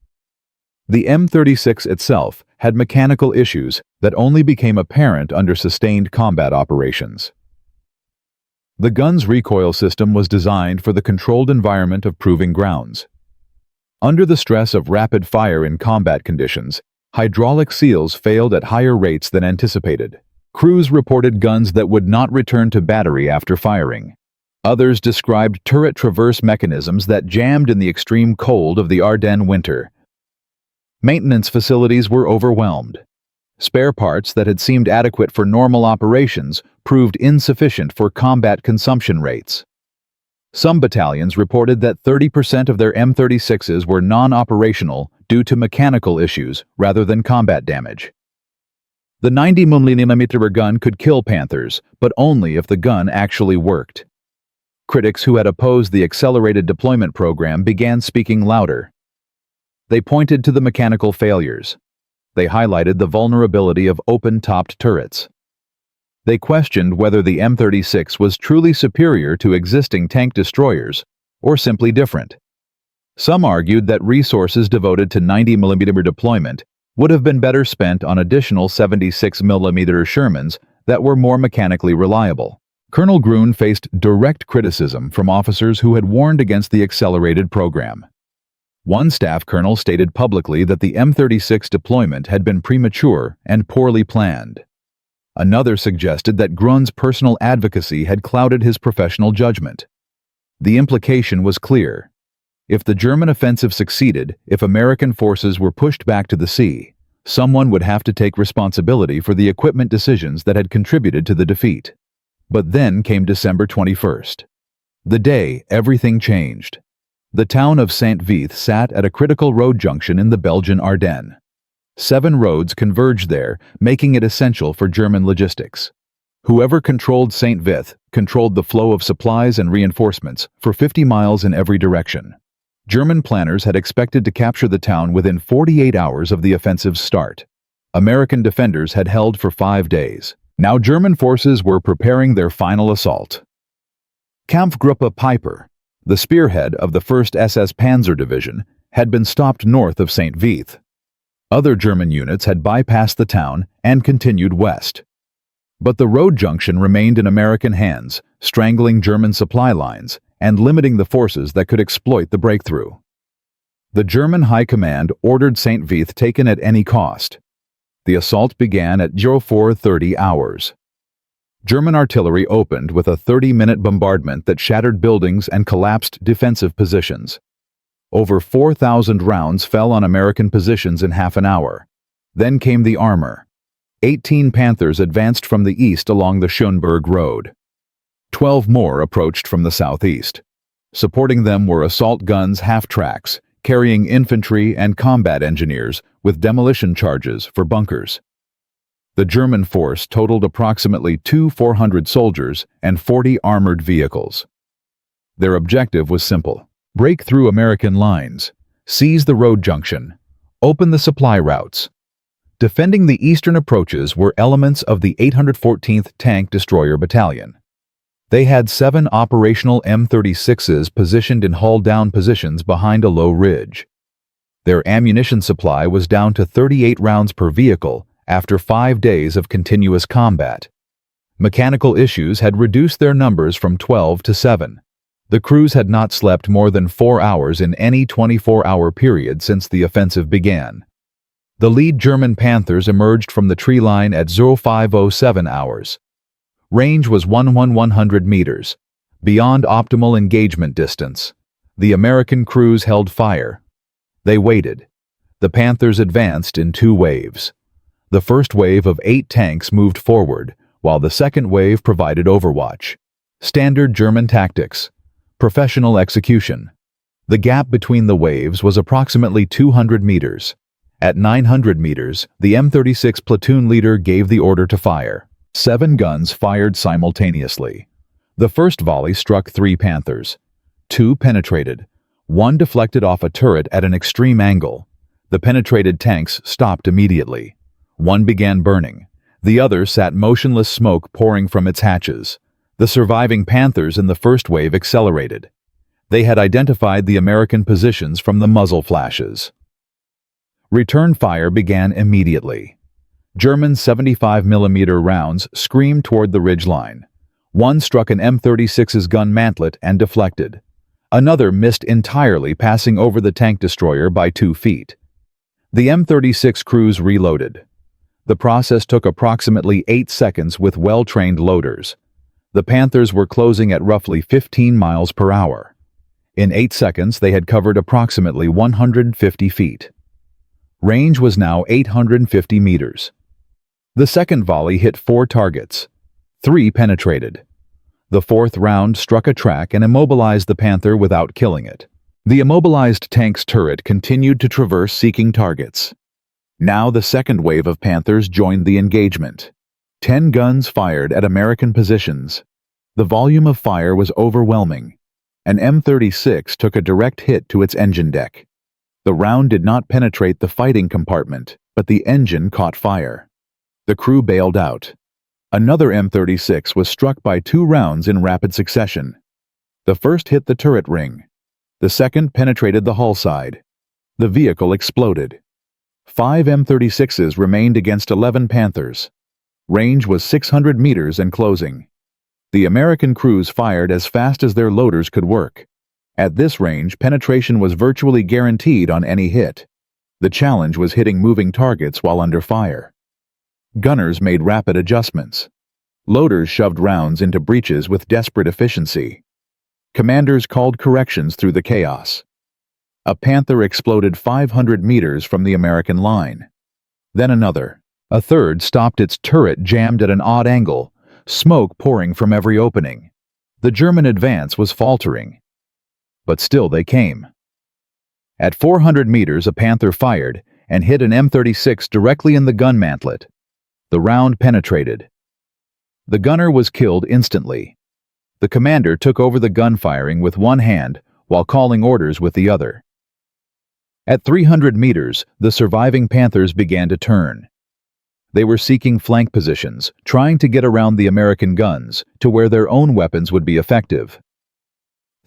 The M36 itself had mechanical issues that only became apparent under sustained combat operations. The gun's recoil system was designed for the controlled environment of proving grounds. Under the stress of rapid fire in combat conditions, hydraulic seals failed at higher rates than anticipated. Crews reported guns that would not return to battery after firing. Others described turret traverse mechanisms that jammed in the extreme cold of the Ardennes winter. Maintenance facilities were overwhelmed. Spare parts that had seemed adequate for normal operations proved insufficient for combat consumption rates. Some battalions reported that 30% of their M36s were non-operational due to mechanical issues rather than combat damage. The 90mm gun could kill Panthers, but only if the gun actually worked. Critics who had opposed the accelerated deployment program began speaking louder. They pointed to the mechanical failures. They highlighted the vulnerability of open-topped turrets. They questioned whether the M36 was truly superior to existing tank destroyers, or simply different. Some argued that resources devoted to 90mm deployment would have been better spent on additional 76mm Shermans that were more mechanically reliable. Colonel Grun faced direct criticism from officers who had warned against the accelerated program. One staff colonel stated publicly that the M36 deployment had been premature and poorly planned. Another suggested that Grun's personal advocacy had clouded his professional judgment. The implication was clear. If the German offensive succeeded, if American forces were pushed back to the sea, someone would have to take responsibility for the equipment decisions that had contributed to the defeat. But then came December 21st. The day everything changed. The town of Saint-Vith sat at a critical road junction in the Belgian Ardennes. 7 roads converged there, making it essential for German logistics. Whoever controlled Saint-Vith controlled the flow of supplies and reinforcements for 50 miles in every direction. German planners had expected to capture the town within 48 hours of the offensive's start. American defenders had held for 5 days. Now German forces were preparing their final assault. Kampfgruppe Piper, the spearhead of the 1st SS Panzer Division, had been stopped north of Saint-Vith. Other German units had bypassed the town and continued west. But the road junction remained in American hands, strangling German supply lines and limiting the forces that could exploit the breakthrough. The German High Command ordered Saint-Vith taken at any cost. The assault began at 04:30 hours. German artillery opened with a 30-minute bombardment that shattered buildings and collapsed defensive positions. Over 4,000 rounds fell on American positions in half an hour. Then came the armor. 18 Panthers advanced from the east along the Schönberg Road. 12 more approached from the southeast. Supporting them were assault guns half-tracks, carrying infantry and combat engineers with demolition charges for bunkers. The German force totaled approximately 400 soldiers and 40 armored vehicles. Their objective was simple: break through American lines, seize the road junction, open the supply routes. Defending the eastern approaches were elements of the 814th Tank Destroyer Battalion. They had 7 operational M36s positioned in hull-down positions behind a low ridge. Their ammunition supply was down to 38 rounds per vehicle after 5 days of continuous combat. Mechanical issues had reduced their numbers from 12 to 7. The crews had not slept more than 4 hours in any 24-hour period since the offensive began. The lead German Panthers emerged from the tree line at 05:07 hours. Range was 100 meters, beyond optimal engagement distance. The American crews held fire. They waited. The Panthers advanced in 2 waves. The first wave of 8 tanks moved forward, while the second wave provided overwatch. Standard German tactics. Professional execution. The gap between the waves was approximately 200 meters. At 900 meters, the M36 platoon leader gave the order to fire. 7 guns fired simultaneously. The first volley struck 3 Panthers. 2 penetrated. One deflected off a turret at an extreme angle. The penetrated tanks stopped immediately. One began burning. The other sat motionless, smoke pouring from its hatches. The surviving Panthers in the first wave accelerated. They had identified the American positions from the muzzle flashes. Return fire began immediately. German 75mm rounds screamed toward the ridgeline. One struck an M36's gun mantlet and deflected. Another missed entirely, passing over the tank destroyer by 2 feet. The M36 crews reloaded. The process took approximately 8 seconds with well-trained loaders. The Panthers were closing at roughly 15 miles per hour. In 8 seconds, they had covered approximately 150 feet. Range was now 850 meters. The second volley hit 4 targets. 3 penetrated. The fourth round struck a track and immobilized the Panther without killing it. The immobilized tank's turret continued to traverse, seeking targets. Now the second wave of Panthers joined the engagement. 10 guns fired at American positions. The volume of fire was overwhelming. An M36 took a direct hit to its engine deck. The round did not penetrate the fighting compartment, but the engine caught fire. The crew bailed out. Another M36 was struck by 2 rounds in rapid succession. The first hit the turret ring. The second penetrated the hull side. The vehicle exploded. 5 M36s remained against 11 Panthers. Range was 600 meters and closing. The American crews fired as fast as their loaders could work. At this range, penetration was virtually guaranteed on any hit. The challenge was hitting moving targets while under fire. Gunners made rapid adjustments. Loaders shoved rounds into breaches with desperate efficiency. Commanders called corrections through the chaos. A Panther exploded 500 meters from the American line. Then another. A third stopped, its turret jammed at an odd angle, smoke pouring from every opening. The German advance was faltering. But still they came. At 400 meters, a Panther fired and hit an M36 directly in the gun mantlet. The round penetrated. The gunner was killed instantly. The commander took over the gun firing with one hand while calling orders with the other. At 300 meters, the surviving Panthers began to turn. They were seeking flank positions, trying to get around the American guns to where their own weapons would be effective.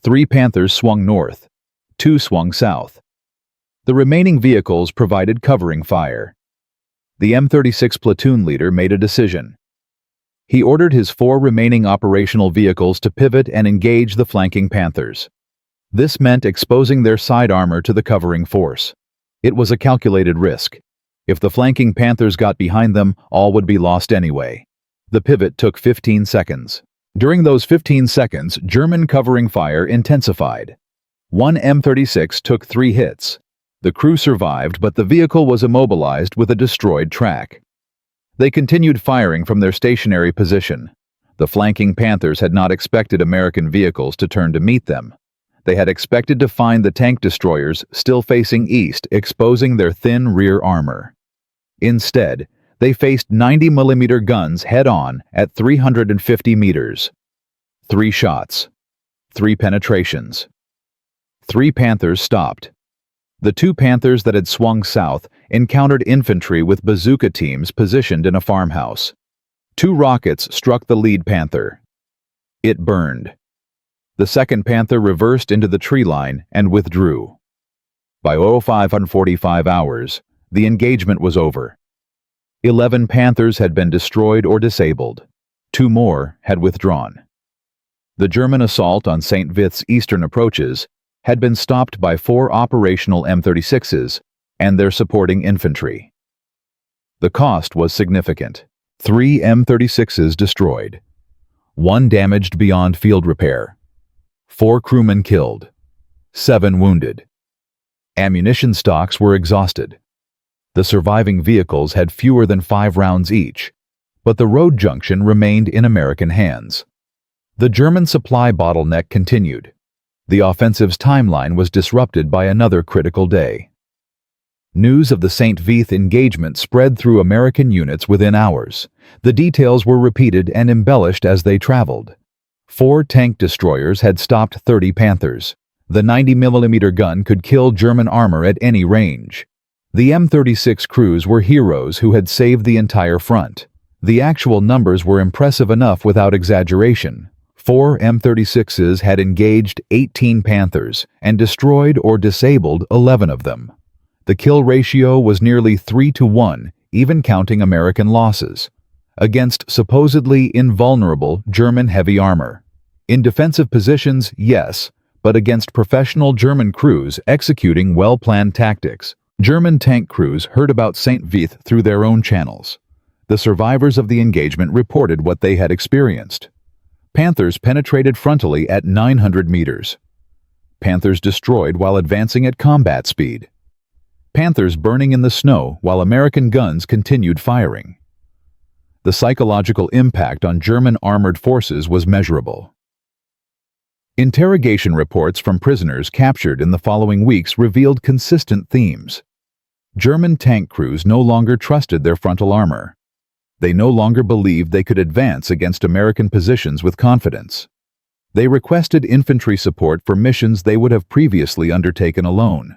3 Panthers swung north. 2 swung south. The remaining vehicles provided covering fire. The M36 platoon leader made a decision. He ordered his 4 remaining operational vehicles to pivot and engage the flanking Panthers. This meant exposing their side armor to the covering force. It was a calculated risk. If the flanking Panthers got behind them, all would be lost anyway. The pivot took 15 seconds. During those 15 seconds, German covering fire intensified. 1 M36 took 3 hits. The crew survived, but the vehicle was immobilized with a destroyed track. They continued firing from their stationary position. The flanking Panthers had not expected American vehicles to turn to meet them. They had expected to find the tank destroyers still facing east, exposing their thin rear armor. Instead, they faced 90mm guns head-on at 350 meters. 3 shots. 3 penetrations. 3 Panthers stopped. The 2 Panthers that had swung south encountered infantry with bazooka teams positioned in a farmhouse. 2 rockets struck the lead Panther. It burned. The second Panther reversed into the tree line and withdrew. By 05:45 hours, the engagement was over. 11 Panthers had been destroyed or disabled. 2 more had withdrawn. The German assault on St. Vith's eastern approaches had been stopped by 4 operational M36s and their supporting infantry. The cost was significant. 3 M36s destroyed. 1 damaged beyond field repair. 4 crewmen killed. 7 wounded. Ammunition stocks were exhausted. The surviving vehicles had fewer than 5 rounds each, but the road junction remained in American hands. The German supply bottleneck continued. The offensive's timeline was disrupted by another critical day. News of the St. Vith engagement spread through American units within hours. The details were repeated and embellished as they traveled. 4 tank destroyers had stopped 30 Panthers. The 90mm gun could kill German armor at any range. The M36 crews were heroes who had saved the entire front. The actual numbers were impressive enough without exaggeration. 4 M36s had engaged 18 Panthers and destroyed or disabled 11 of them. The kill ratio was nearly 3-to-1, even counting American losses, against supposedly invulnerable German heavy armor. In defensive positions, yes, but against professional German crews executing well-planned tactics. German tank crews heard about St. Vith through their own channels. The survivors of the engagement reported what they had experienced. Panthers penetrated frontally at 900 meters. Panthers destroyed while advancing at combat speed. Panthers burning in the snow while American guns continued firing. The psychological impact on German armored forces was measurable. Interrogation reports from prisoners captured in the following weeks revealed consistent themes. German tank crews no longer trusted their frontal armor. They no longer believed they could advance against American positions with confidence. They requested infantry support for missions they would have previously undertaken alone.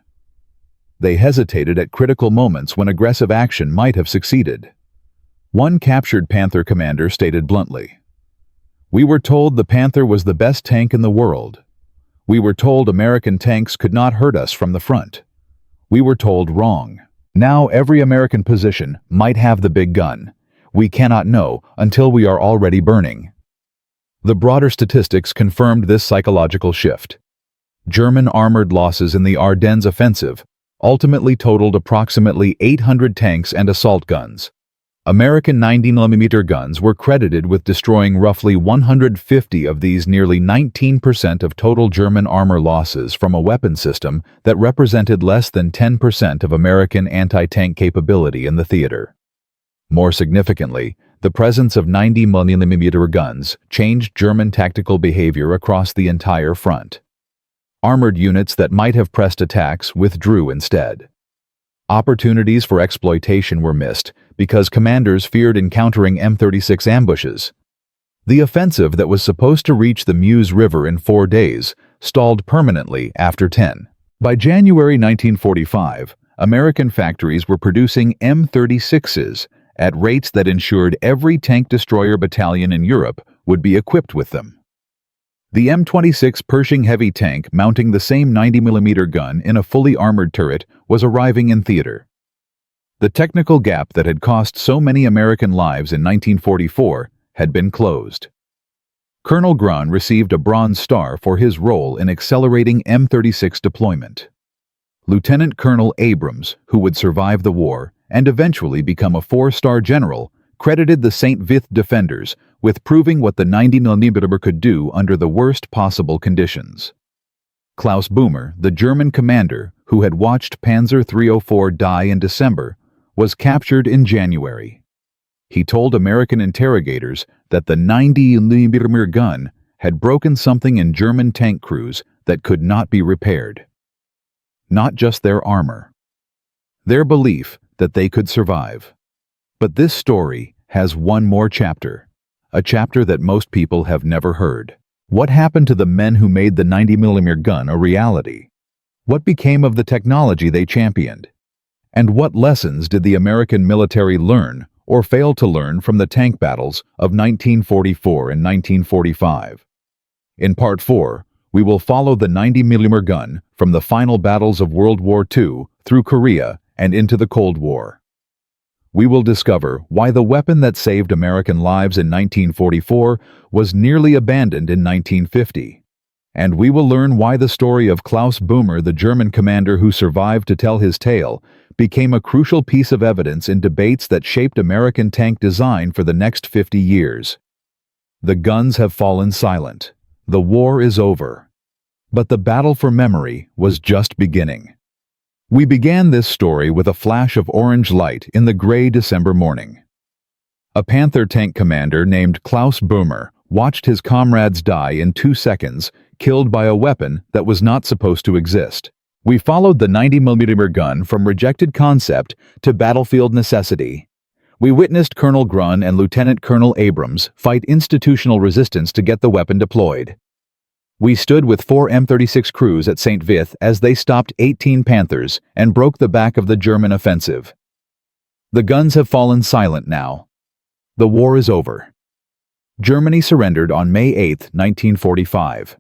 They hesitated at critical moments when aggressive action might have succeeded. One captured Panther commander stated bluntly, "We were told the Panther was the best tank in the world. We were told American tanks could not hurt us from the front. We were told wrong. Now every American position might have the big gun. We cannot know until we are already burning." The broader statistics confirmed this psychological shift. German armored losses in the Ardennes offensive ultimately totaled approximately 800 tanks and assault guns. American 90mm guns were credited with destroying roughly 150 of these, nearly 19% of total German armor losses from a weapon system that represented less than 10% of American anti-tank capability in the theater. More significantly, the presence of 90mm guns changed German tactical behavior across the entire front. Armored units that might have pressed attacks withdrew instead. Opportunities for exploitation were missed because commanders feared encountering M36 ambushes. The offensive that was supposed to reach the Meuse River in 4 days stalled permanently after 10. By January 1945, American factories were producing M36s at rates that ensured every tank destroyer battalion in Europe would be equipped with them. The M26 Pershing heavy tank mounting the same 90mm gun in a fully armored turret was arriving in theater. The technical gap that had cost so many American lives in 1944 had been closed. Colonel Grun received a Bronze Star for his role in accelerating M36 deployment. Lieutenant Colonel Abrams, who would survive the war and eventually become a 4-star general, credited the St. Vith defenders with proving what the 90mm could do under the worst possible conditions. Klaus Böhmer, the German commander who had watched Panzer 304 die in December, was captured in January. He told American interrogators that the 90mm gun had broken something in German tank crews that could not be repaired. Not just their armor. Their belief that they could survive. But this story has one more chapter, a chapter that most people have never heard. What happened to the men who made the 90mm gun a reality? What became of the technology they championed? And what lessons did the American military learn or fail to learn from the tank battles of 1944 and 1945? In Part 4, we will follow the 90mm gun from the final battles of World War II through Korea and into the Cold War. We will discover why the weapon that saved American lives in 1944 was nearly abandoned in 1950. And we will learn why the story of Klaus Böhmer, the German commander who survived to tell his tale, became a crucial piece of evidence in debates that shaped American tank design for the next 50 years. The guns have fallen silent. The war is over. But the battle for memory was just beginning. We began this story with a flash of orange light in the gray December morning. A Panther tank commander named Klaus Böhmer watched his comrades die in 2 seconds, killed by a weapon that was not supposed to exist. We followed the 90mm gun from rejected concept to battlefield necessity. We witnessed Colonel Grun and Lieutenant Colonel Abrams fight institutional resistance to get the weapon deployed. We stood with 4 M36 crews at St. Vith as they stopped 18 Panthers and broke the back of the German offensive. The guns have fallen silent now. The war is over. Germany surrendered on May 8, 1945.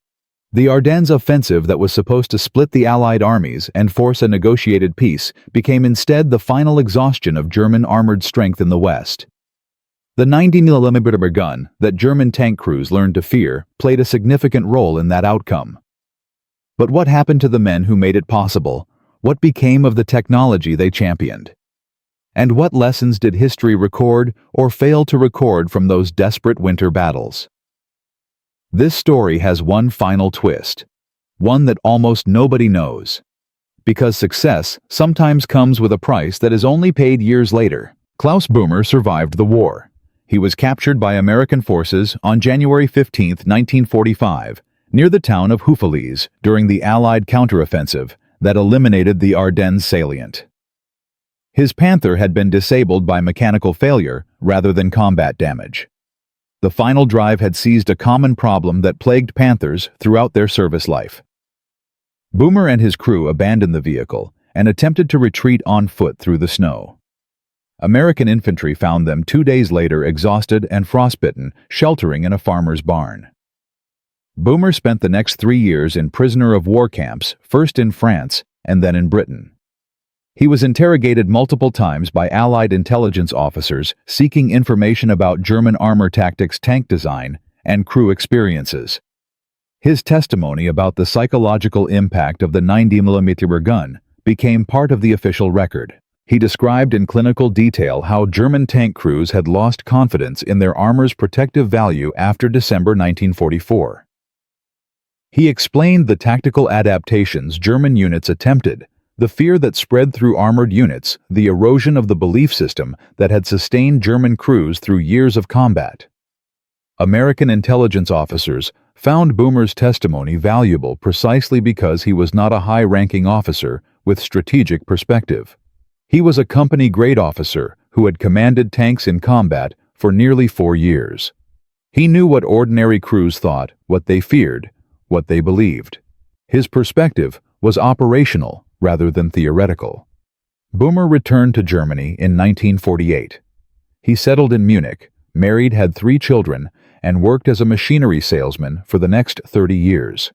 The Ardennes offensive that was supposed to split the Allied armies and force a negotiated peace became instead the final exhaustion of German armored strength in the West. The 90mm gun that German tank crews learned to fear played a significant role in that outcome. But what happened to the men who made it possible? What became of the technology they championed? And what lessons did history record or fail to record from those desperate winter battles? This story has one final twist, one that almost nobody knows. Because success sometimes comes with a price that is only paid years later. Klaus Böhmer survived the war. He was captured by American forces on January 15, 1945, near the town of Houffalize during the Allied counteroffensive that eliminated the Ardennes salient. His Panther had been disabled by mechanical failure rather than combat damage. The final drive had seized a common problem that plagued Panthers throughout their service life. Böhmer and his crew abandoned the vehicle and attempted to retreat on foot through the snow. American infantry found them 2 days later exhausted and frostbitten, sheltering in a farmer's barn. Böhmer spent the next 3 years in prisoner of war camps, first in France and then in Britain. He was interrogated multiple times by Allied intelligence officers seeking information about German armor tactics, tank design, and crew experiences. His testimony about the psychological impact of the 90mm gun became part of the official record. He described in clinical detail how German tank crews had lost confidence in their armor's protective value after December 1944. He explained the tactical adaptations German units attempted, the fear that spread through armored units, the erosion of the belief system that had sustained German crews through years of combat. American intelligence officers found Böhmer's testimony valuable precisely because he was not a high-ranking officer with strategic perspective. He was a company-grade officer who had commanded tanks in combat for nearly 4 years. He knew what ordinary crews thought, what they feared, what they believed. His perspective was operational rather than theoretical. Böhmer returned to Germany in 1948. He settled in Munich, married, had 3 children, and worked as a machinery salesman for the next 30 years.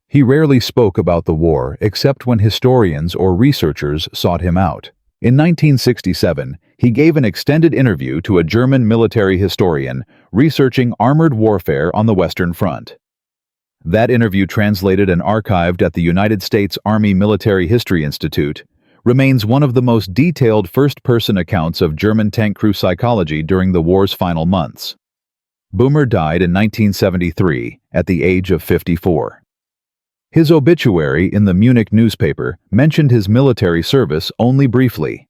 He rarely spoke about the war except when historians or researchers sought him out. In 1967, he gave an extended interview to a German military historian researching armored warfare on the Western Front. That interview, translated and archived at the United States Army Military History Institute, remains one of the most detailed first-person accounts of German tank crew psychology during the war's final months. Böhmer died in 1973 at the age of 54. His obituary in the Munich newspaper mentioned his military service only briefly.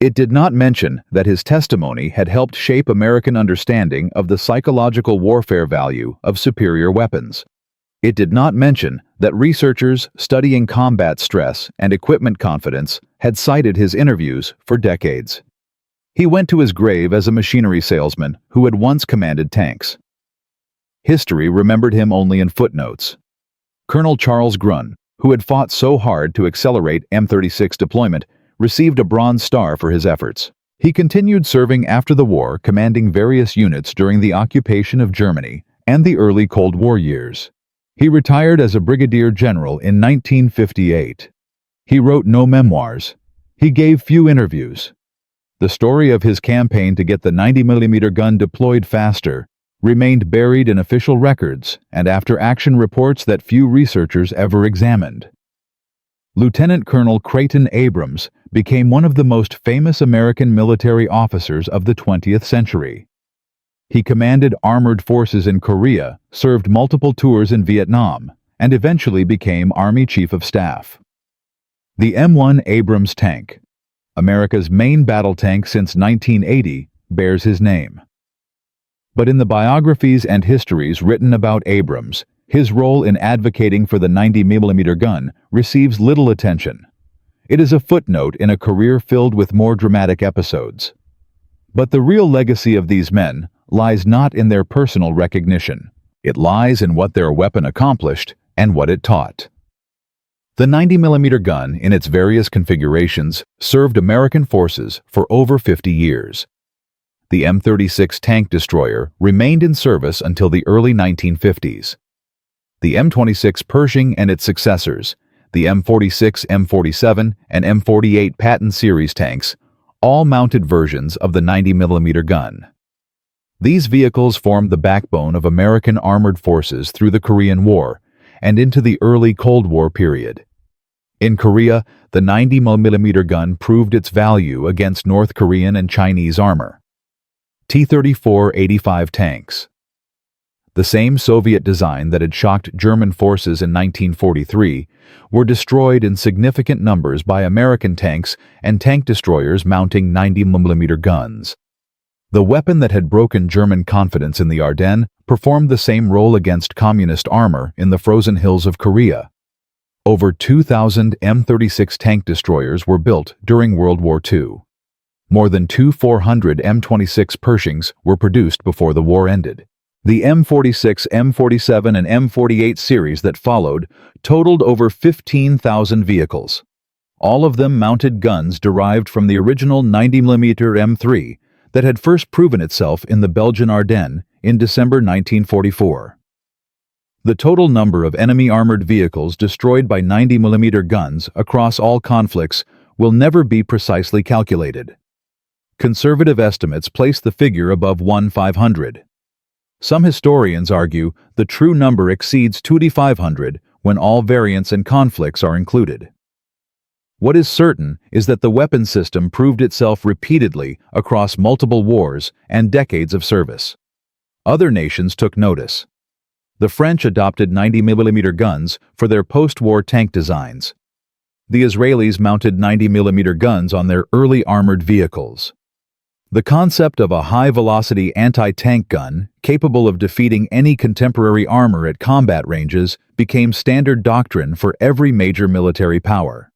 It did not mention that his testimony had helped shape American understanding of the psychological warfare value of superior weapons. It did not mention that researchers studying combat stress and equipment confidence had cited his interviews for decades. He went to his grave as a machinery salesman who had once commanded tanks. History remembered him only in footnotes. Colonel Charles Grun, who had fought so hard to accelerate M36 deployment, received a Bronze Star for his efforts. He continued serving after the war, commanding various units during the occupation of Germany and the early Cold War years. He retired as a brigadier general in 1958. He wrote no memoirs. He gave few interviews. The story of his campaign to get the 90mm gun deployed faster remained buried in official records and after-action reports that few researchers ever examined. Lieutenant Colonel Creighton Abrams became one of the most famous American military officers of the 20th century. He commanded armored forces in Korea, served multiple tours in Vietnam, and eventually became Army Chief of Staff. The M1 Abrams tank, America's main battle tank since 1980, bears his name. But in the biographies and histories written about Abrams, his role in advocating for the 90mm gun receives little attention. It is a footnote in a career filled with more dramatic episodes. But the real legacy of these men lies not in their personal recognition. It lies in what their weapon accomplished and what it taught. The 90mm gun, in its various configurations, served American forces for over 50 years. The M36 tank destroyer remained in service until the early 1950s. The M26 Pershing and its successors, the M46, M47, and M48 Patton series tanks, all mounted versions of the 90mm gun. These vehicles formed the backbone of American armored forces through the Korean War and into the early Cold War period. In Korea, the 90mm gun proved its value against North Korean and Chinese armor. T-34-85 tanks. The same Soviet design that had shocked German forces in 1943 were destroyed in significant numbers by American tanks and tank destroyers mounting 90mm guns. The weapon that had broken German confidence in the Ardennes performed the same role against communist armor in the frozen hills of Korea. Over 2,000 M36 tank destroyers were built during World War II. More than 400 M26 Pershings were produced before the war ended. The M46, M47, and M48 series that followed totaled over 15,000 vehicles. All of them mounted guns derived from the original 90mm M3 that had first proven itself in the Belgian Ardennes in December 1944. The total number of enemy armored vehicles destroyed by 90mm guns across all conflicts will never be precisely calculated. Conservative estimates place the figure above 1,500. Some historians argue the true number exceeds 2,500 when all variants and conflicts are included. What is certain is that the weapon system proved itself repeatedly across multiple wars and decades of service. Other nations took notice. The French adopted 90mm guns for their post-war tank designs. The Israelis mounted 90mm guns on their early armored vehicles. The concept of a high-velocity anti-tank gun capable of defeating any contemporary armor at combat ranges became standard doctrine for every major military power.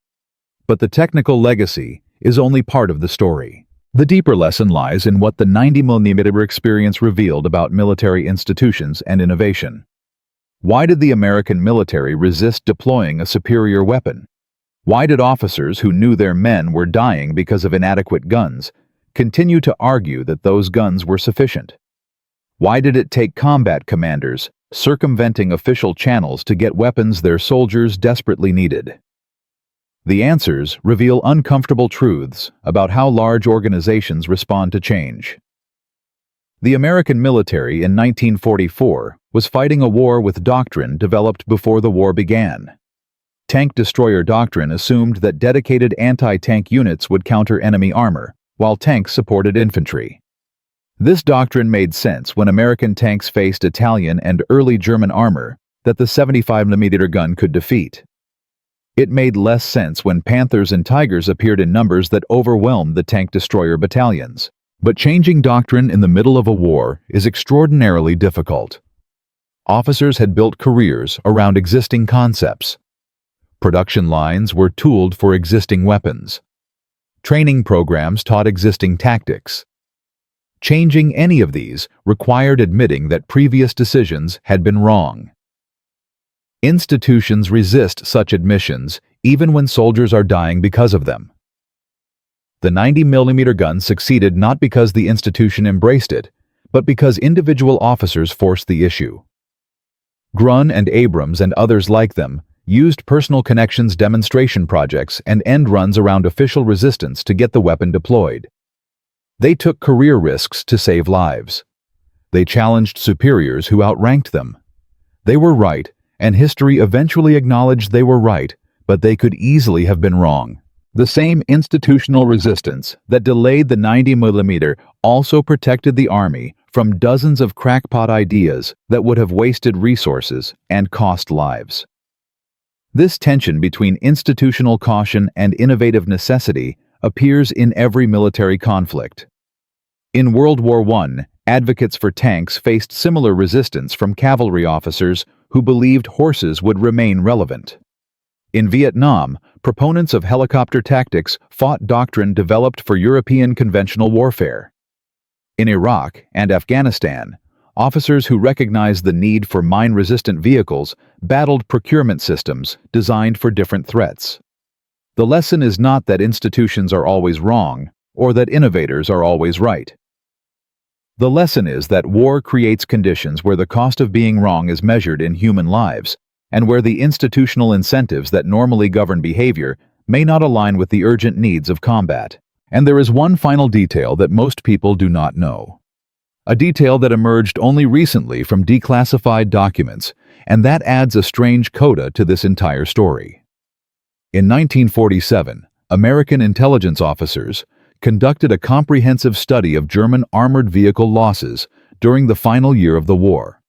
But the technical legacy is only part of the story. The deeper lesson lies in what the 90mm experience revealed about military institutions and innovation. Why did the American military resist deploying a superior weapon? Why did officers who knew their men were dying because of inadequate guns continue to argue that those guns were sufficient? Why did it take combat commanders circumventing official channels to get weapons their soldiers desperately needed? The answers reveal uncomfortable truths about how large organizations respond to change. The American military in 1944 was fighting a war with doctrine developed before the war began. Tank destroyer doctrine assumed that dedicated anti-tank units would counter enemy armor, while tanks supported infantry. This doctrine made sense when American tanks faced Italian and early German armor that the 75mm gun could defeat. It made less sense when Panthers and Tigers appeared in numbers that overwhelmed the tank destroyer battalions. But changing doctrine in the middle of a war is extraordinarily difficult. Officers had built careers around existing concepts. Production lines were tooled for existing weapons. Training programs taught existing tactics. Changing any of these required admitting that previous decisions had been wrong. Institutions resist such admissions even when soldiers are dying because of them. The 90mm gun succeeded not because the institution embraced it, but because individual officers forced the issue. Grun and Abrams and others like them used personal connections demonstration projects and end runs around official resistance to get the weapon deployed. They took career risks to save lives. They challenged superiors who outranked them. They were right, and history eventually acknowledged they were right, but they could easily have been wrong. The same institutional resistance that delayed the 90mm also protected the Army from dozens of crackpot ideas that would have wasted resources and cost lives. This tension between institutional caution and innovative necessity appears in every military conflict. In World War I, advocates for tanks faced similar resistance from cavalry officers who believed horses would remain relevant. In Vietnam, proponents of helicopter tactics fought doctrine developed for European conventional warfare. In Iraq and Afghanistan, officers who recognized the need for mine-resistant vehicles battled procurement systems designed for different threats. The lesson is not that institutions are always wrong or that innovators are always right. The lesson is that war creates conditions where the cost of being wrong is measured in human lives, and where the institutional incentives that normally govern behavior may not align with the urgent needs of combat. And there is one final detail that most people do not know. A detail that emerged only recently from declassified documents, and that adds a strange coda to this entire story. In 1947, American intelligence officers conducted a comprehensive study of German armored vehicle losses during the final year of the war.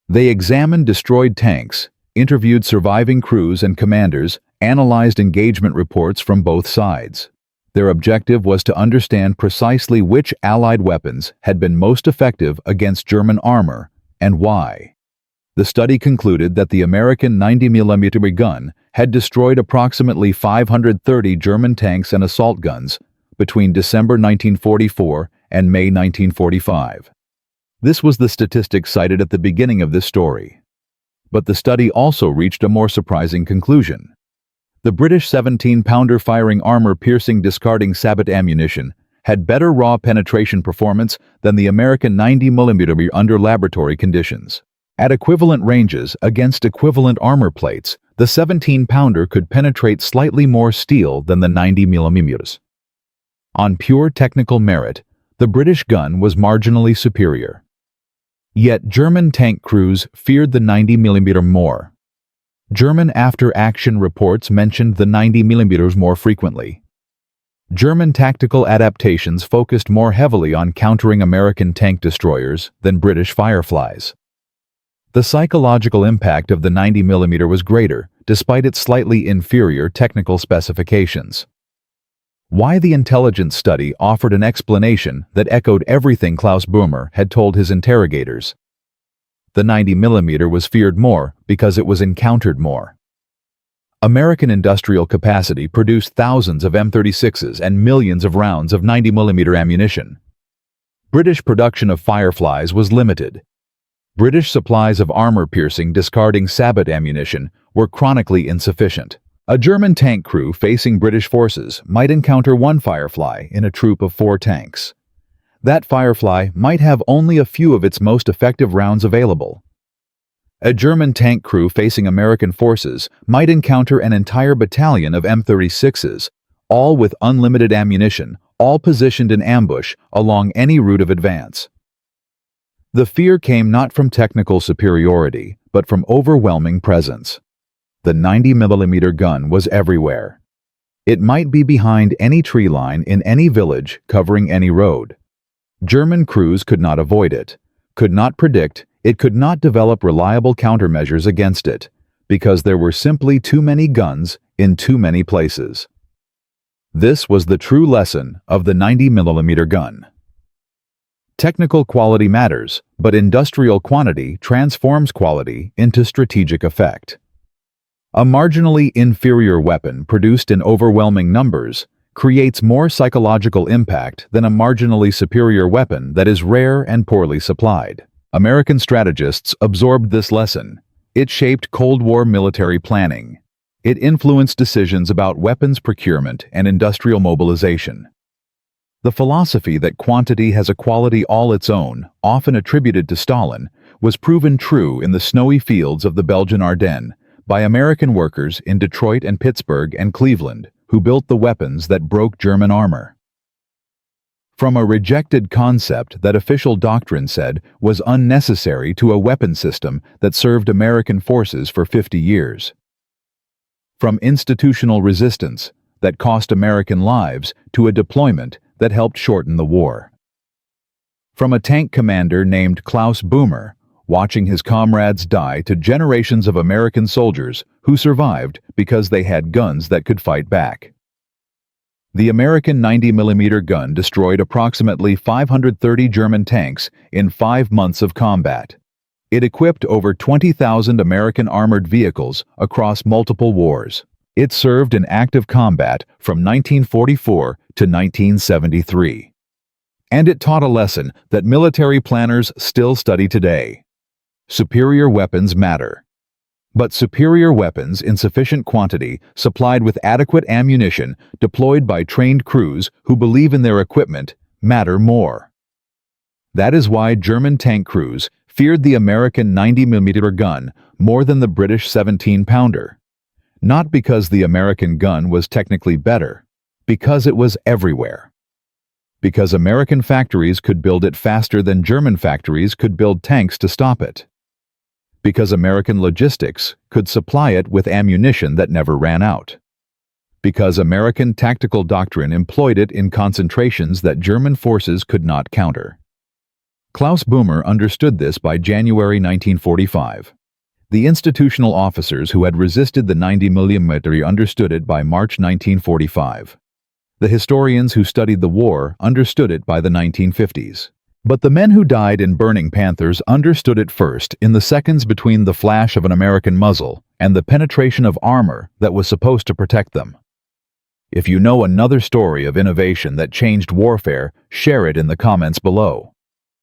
They examined destroyed tanks, interviewed surviving crews and commanders, analyzed engagement reports from both sides. Their objective was to understand precisely which Allied weapons had been most effective against German armor and why. The study concluded that the American 90mm gun had destroyed approximately 530 German tanks and assault guns between December 1944 and May 1945. This was the statistic cited at the beginning of this story. But the study also reached a more surprising conclusion. The British 17-pounder firing armor-piercing discarding sabot ammunition had better raw penetration performance than the American 90mm under laboratory conditions. At equivalent ranges against equivalent armor plates, the 17-pounder could penetrate slightly more steel than the 90mm. On pure technical merit, the British gun was marginally superior. Yet German tank crews feared the 90mm more. German after-action reports mentioned the 90mm more frequently. German tactical adaptations focused more heavily on countering American tank destroyers than British Fireflies. The psychological impact of the 90mm was greater, despite its slightly inferior technical specifications. Why the intelligence study offered an explanation that echoed everything Klaus Böhmer had told his interrogators. The 90mm was feared more because it was encountered more. American industrial capacity produced thousands of M36s and millions of rounds of 90mm ammunition. British production of Fireflies was limited. British supplies of armor-piercing discarding sabot ammunition were chronically insufficient. A German tank crew facing British forces might encounter one Firefly in a troop of 4 tanks. That Firefly might have only a few of its most effective rounds available. A German tank crew facing American forces might encounter an entire battalion of M36s, all with unlimited ammunition, all positioned in ambush along any route of advance. The fear came not from technical superiority, but from overwhelming presence. The 90mm gun was everywhere. It might be behind any tree line in any village covering any road. German crews could not avoid it, could not predict, it could not develop reliable countermeasures against it, because there were simply too many guns in too many places. This was the true lesson of the 90mm gun. Technical quality matters, but industrial quantity transforms quality into strategic effect. A marginally inferior weapon produced in overwhelming numbers creates more psychological impact than a marginally superior weapon that is rare and poorly supplied. American strategists absorbed this lesson. It shaped Cold War military planning. It influenced decisions about weapons procurement and industrial mobilization. The philosophy that quantity has a quality all its own, often attributed to Stalin, was proven true in the snowy fields of the Belgian Ardennes by American workers in Detroit and Pittsburgh and Cleveland who built the weapons that broke German armor. From a rejected concept that official doctrine said was unnecessary to a weapon system that served American forces for 50 years. From institutional resistance that cost American lives to a deployment that helped shorten the war. From a tank commander named Klaus Böhmer watching his comrades die to generations of American soldiers who survived because they had guns that could fight back. The American 90mm gun destroyed approximately 530 German tanks in 5 months of combat. It equipped over 20,000 American armored vehicles across multiple wars. It served in active combat from 1944 to 1973. And it taught a lesson that military planners still study today. Superior weapons matter. But superior weapons in sufficient quantity, supplied with adequate ammunition, deployed by trained crews who believe in their equipment, matter more. That is why German tank crews feared the American 90mm gun more than the British 17-pounder. Not because the American gun was technically better, because it was everywhere. Because American factories could build it faster than German factories could build tanks to stop it. Because American logistics could supply it with ammunition that never ran out. Because American tactical doctrine employed it in concentrations that German forces could not counter. Klaus Böhmer understood this by January 1945. The institutional officers who had resisted the 90mm understood it by March 1945. The historians who studied the war understood it by the 1950s. But the men who died in burning Panthers understood it first in the seconds between the flash of an American muzzle and the penetration of armor that was supposed to protect them. If you know another story of innovation that changed warfare, share it in the comments below.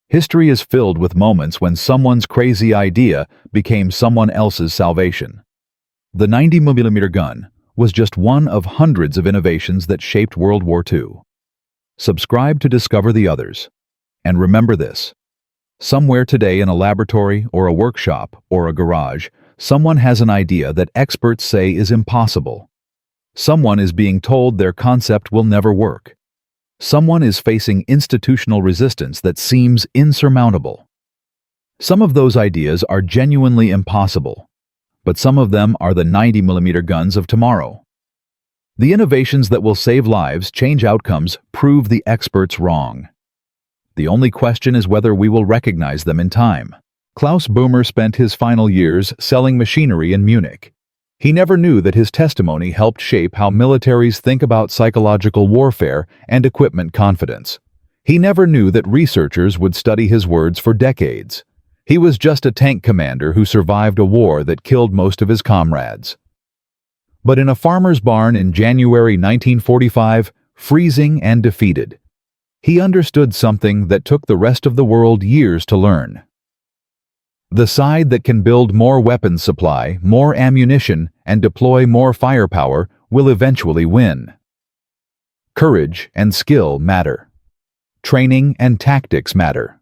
History is filled with moments when someone's crazy idea became someone else's salvation. The 90mm gun was just one of hundreds of innovations that shaped World War II. Subscribe to discover the others. And remember this. Somewhere today in a laboratory or a workshop or a garage, someone has an idea that experts say is impossible. Someone is being told their concept will never work. Someone is facing institutional resistance that seems insurmountable. Some of those ideas are genuinely impossible, but some of them are the 90mm guns of tomorrow. The innovations that will save lives, change outcomes, prove the experts wrong. The only question is whether we will recognize them in time. Klaus Böhmer spent his final years selling machinery in Munich. He never knew that his testimony helped shape how militaries think about psychological warfare and equipment confidence. He never knew that researchers would study his words for decades. He was just a tank commander who survived a war that killed most of his comrades. But in a farmer's barn in January 1945, freezing and defeated, he understood something that took the rest of the world years to learn. The side that can build more weapons supply, more ammunition, and deploy more firepower will eventually win. Courage and skill matter. Training and tactics matter.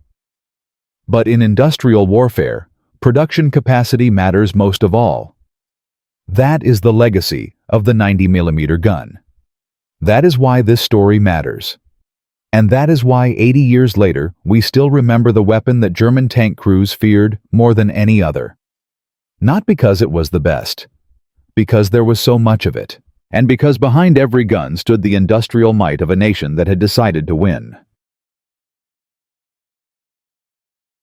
But in industrial warfare, production capacity matters most of all. That is the legacy of the 90mm gun. That is why this story matters. And that is why 80 years later, we still remember the weapon that German tank crews feared more than any other. Not because it was the best, because there was so much of it, and because behind every gun stood the industrial might of a nation that had decided to win.